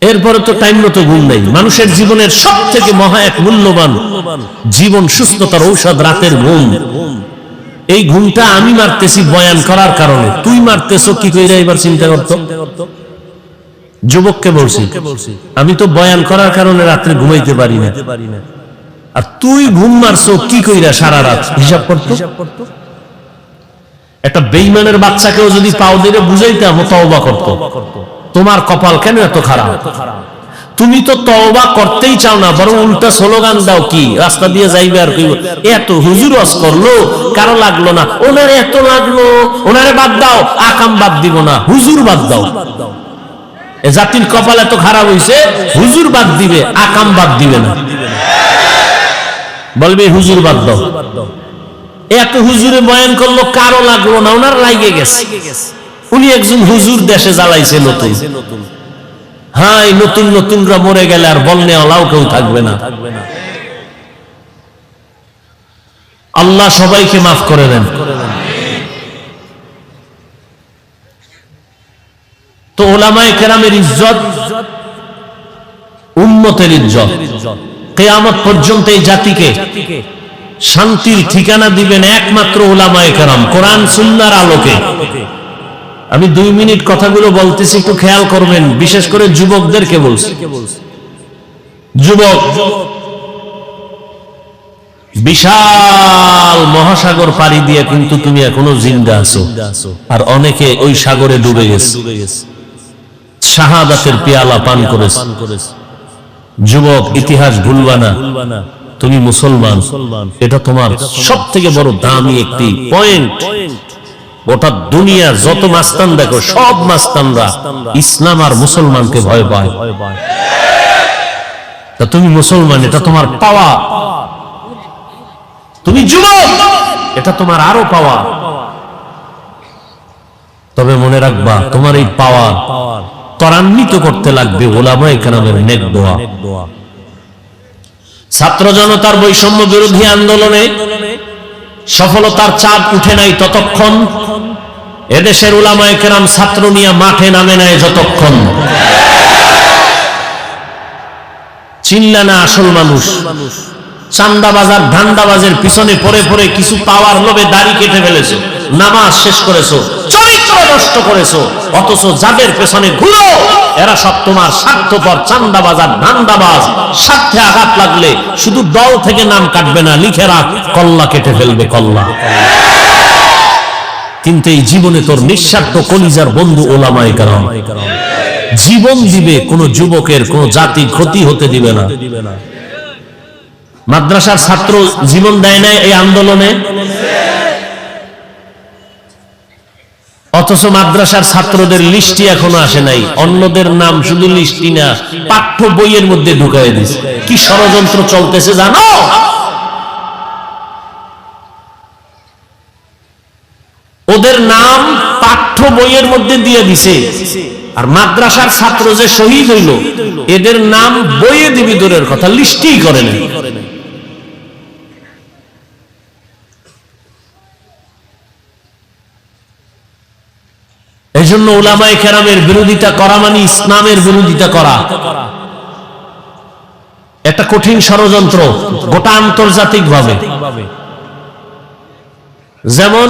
এরপরে তো টাইম মতো ঘুম নেই। মানুষের জীবনের সব থেকে মহা এক মূল্যবান জীবন সুস্থতার ঔষধ রাতের ঘুম। এই ঘুমটা আমি মারতেছি বয়ান করার কারণে, তুই মারতেছ কি কইরা? এবার চিন্তা করতো, যুবককে বলছি, আমি তো বয়ান করার কারণে রাত্রে ঘুমাইতে পারি না, আর তুই ঘুম মারছো কি কইরা সারা রাত? হিসাব করতো। একটা বেঈমানের বাচ্চাকেও যদি পাও দিলে বুঝাইতাম, তওবা করতো। তোমার কপাল কেন এত খারাপ? তুমি তো তওবা করতেই চাও না, বরং উল্টা স্লোগান দাও, কি রাস্তা দিয়ে যাইবে আর কইব এত হুজুর ওয়াজ করলো, কারো লাগলো না, ওনারে এত লাগলো, ওনারে বাদ দাও, আকাম বাদ দিব না, হুজুর বাদ দাও। এ জাতির কপাল এত খারাপ হইছে, হুজুর বাদ দিবে, আকাম বাদ দিবে না, বলবে হুজুর বাদ দাও। এত হুজুরে বয়ান করলো, কারো লাগলো না, ওনার লাগে গেছে। উনি একজন হুজুর দেশে জ্বালাইছে নতুন। হ্যাঁ, নতুন নতুনরা মরে গেলে আর বলনেওয়ালাও কেউ থাকবে না। আল্লাহ সবাইকে মাফ করে দেন। তো উলামায়ে কেরামের ইজ্জত, উম্মতের ইজ্জত, কিয়ামত পর্যন্ত এই জাতিকে শান্তির ঠিকানা দিবেন একমাত্র উলামায়ে কেরাম, কোরআন সুন্নাহর আলোকে। আমি 2 মিনিট কথাগুলো বলতেছি, একটু খেয়াল করবেন, বিশেষ করে যুবকদেরকে বলছি। যুবক, বিশাল মহাসাগর পাড়ি দিয়ে কিন্তু তুমি এখনো জিন্দা আছো, আর অনেকে ওই সাগরে ডুবে গেছে, শাহাদাতের পেয়ালা পান করেছে। যুবক, ইতিহাস ভুলবা না, তুমি মুসলমান, এটা তোমার সব থেকে বড় দামি একটি পয়েন্ট। গোটা দুনিয়া যত মাস্তান দেখো, সব মাস্তানরা ইসলাম আর মুসলমানকে ভয় পায়। তা তুমি মুসলমান, এটা তোমার পাওয়া। তুমি যুবক, এটা তোমার আরো পাওয়া। তবে মনে রাখবা, তোমার এই পাওয়া ত্বরান্বিত করতে লাগবে উলামায়ে কেরামের নেক দোয়া। ছাত্র জনতার বৈষম্য বিরোধী আন্দোলনে সফলতার চাপ উঠে নাই ততক্ষণ, এদেশের উলামায়ে কেরাম ছাত্র নিয়ে মাঠে নামে নাই যতক্ষণ। চিনলা না আসল মানুষ। চান্দাবাজার ধান্দাবাজের পিছনে পড়ে পড়ে কিছু পাওয়ার লোভে দাড়ি কেটে ফেলেছো, নামাজ শেষ করেছো, চরিত্র নষ্ট করেছো, অথচ যাদের পেছনে ঘুরো এরা সব তোমার স্বার্থপর, চান্দাবাজ আর ধান্দাবাজ। স্বার্থে আঘাত লাগলে শুধু দল থেকে নাম কাটবে না, লিখে রাখ, কল্লা কেটে ফেলবে, কল্লা। কিন্তু এই জীবনে তোর নিঃস্বার্থ কলিজার বন্ধু ওলামায়ে কেরাম জীবন দিবে, কোন যুবকের কোন জাতির ক্ষতি হতে দিবে না। মাদ্রাসার ছাত্র জীবন দেয় না এই আন্দোলনে, অথচ মাদ্রাসার ছাত্রদের লিস্টি এখনো আসে নাই। অন্যদের নাম শুধু লিস্টি না, পাঠ্য বইয়ের মধ্যে ঢুকাই দিছে। কি ষড়যন্ত্র চলতেছে জানো? ওদের নাম পাঠ্য বইয়ের মধ্যে দিয়ে দিছে, আর মাদ্রাসার ছাত্র যে শহীদ হইল এদের নাম বইয়ে দিবি দূরের কথা, লিস্টি করে না। এই জন্য উলামায়ে কেরামের বিরোধিতা করা মানে ইসলামের বিরোধিতা করা। একটা কঠিন ষড়যন্ত্র গোটা আন্তর্জাতিক ভাবে। যেমন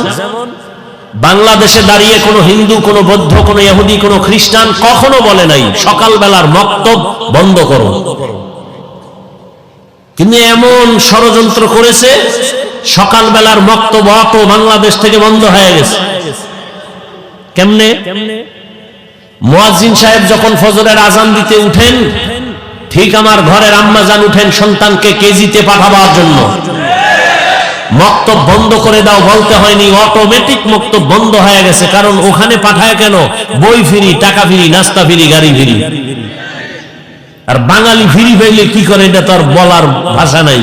বাংলাদেশে দাঁড়িয়ে কোনো হিন্দু, কোনো বৌদ্ধ, কোনো ইহুদি, কোনো খ্রিস্টান কখনো বলে নাই সকালবেলার মক্তব বন্ধ করো, কিন্তু এমন ষড়যন্ত্র করেছে সকালবেলার মক্তব অত বাংলাদেশ থেকে বন্ধ হয়ে গেছে। কেমনে? মুয়াজ্জিন সাহেব যখন ফজরের আজান দিতে উঠেন, ঠিক আমার ঘরের আম্মা জান উঠেন সন্তানকে কেজিতে পাঠাবার জন্য, মক্তব বন্ধ করে দাও বলতে হয়নি, অটোমেটিক মক্তব বন্ধ হয়ে গেছে। কারণ ওখানে পাঠায় কেন? বই ফ্রি, টাকা ফ্রি, নাস্তা ফ্রি, গাড়ি ফ্রি। আর বাঙালি ফ্রি পাইলে কি করে এটা তো আর বলার ভাষা নাই।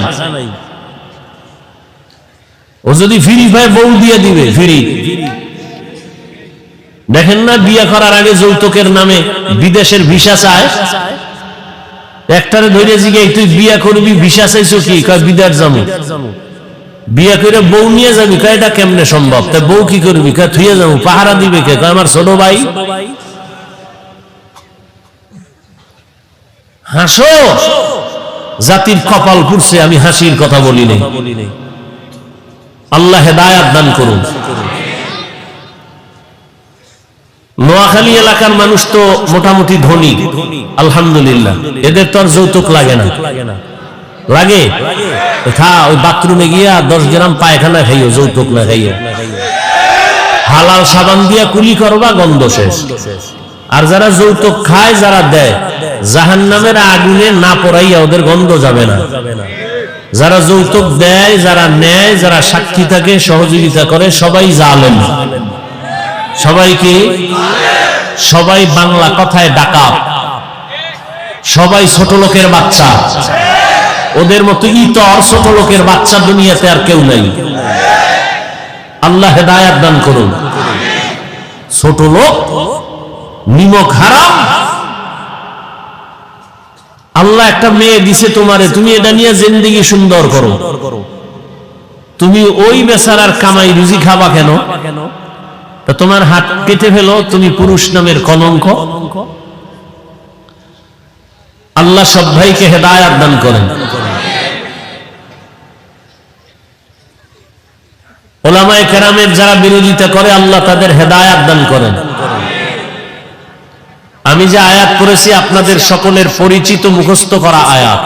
ও যদি ফ্রি পায় বউ দিয়ে দিবে ফ্রি। দেখেন না, বিয়ে করার আগে যৌতুকের নামে বিদেশের ভিসা চায়। একটারে ধরে জিজ্ঞেস, তুই বিয়ে করবি, ভিসা চাইছো কি? কয় বিদেশ যাবো। বিয়ে করে বউ নিয়ে যাবি? কয় এটা কেমনে সম্ভব? তা বউ কি করবি? কয় থুয়ে যাবো। পাহারা দিবে কে? কয় আমার ছোট ভাই। হাসো, জাতির কপাল পুড়ছে, আমি হাসির কথা বলি নাই। আল্লাহ হেদায়াত দান করুন। নোয়াখালী এলাকার মানুষ তো মোটামুটি ধনী, আলহামদুলিল্লাহ। এদের তো আর যৌতুক লাগে না। লাগে? ওই বাথরুমে গিয়া 10 গ্রাম পায়খানা খাইও, যৌতুক না খাইও। হালাল সাবান দিয়া কুলি করবা, গন্ধ শেষ। আর যারা যৌতুক খায়, যারা দেয়, জাহান্নামের আগুনে না পড়াইয়া ওদের গন্ধ যাবে না। যারা যৌতুক দেয়, যারা নেয়, যারা সাক্ষী থাকে, সহযোগিতা করে, সবাই জালেম। সবাই কি? সবাই বাংলা কথায় ডাকাত, সবাই ছোট লোকের বাচ্চা। ওদের মতো ইতর ছোট লোকের বাচ্চা দুনিয়াতে আর কেউ নাই। আল্লাহ হেদায়াত দান করুন। ছোট লোক, নিমক হারাম। আল্লাহ একটা মেয়ে দিছে তোমারে, তুমি এটা নিয়ে জিন্দেগি সুন্দর করো। তুমি ওই বেচারার কামাই রুজি খাবা কেন? তা তোমার হাত কেটে ফেলো, তুমি পুরুষ নামের কলঙ্ক। আল্লাহ সব ভাইকে হেদায়াত দান করেন। উলামায়ে কেরামের যারা বিরোধিতা করে, আল্লাহ তাদের হেদায়াত দান করেন। আমি যে আয়াত পড়েছি আপনাদের সকলের পরিচিত, মুখস্থ করা আয়াত।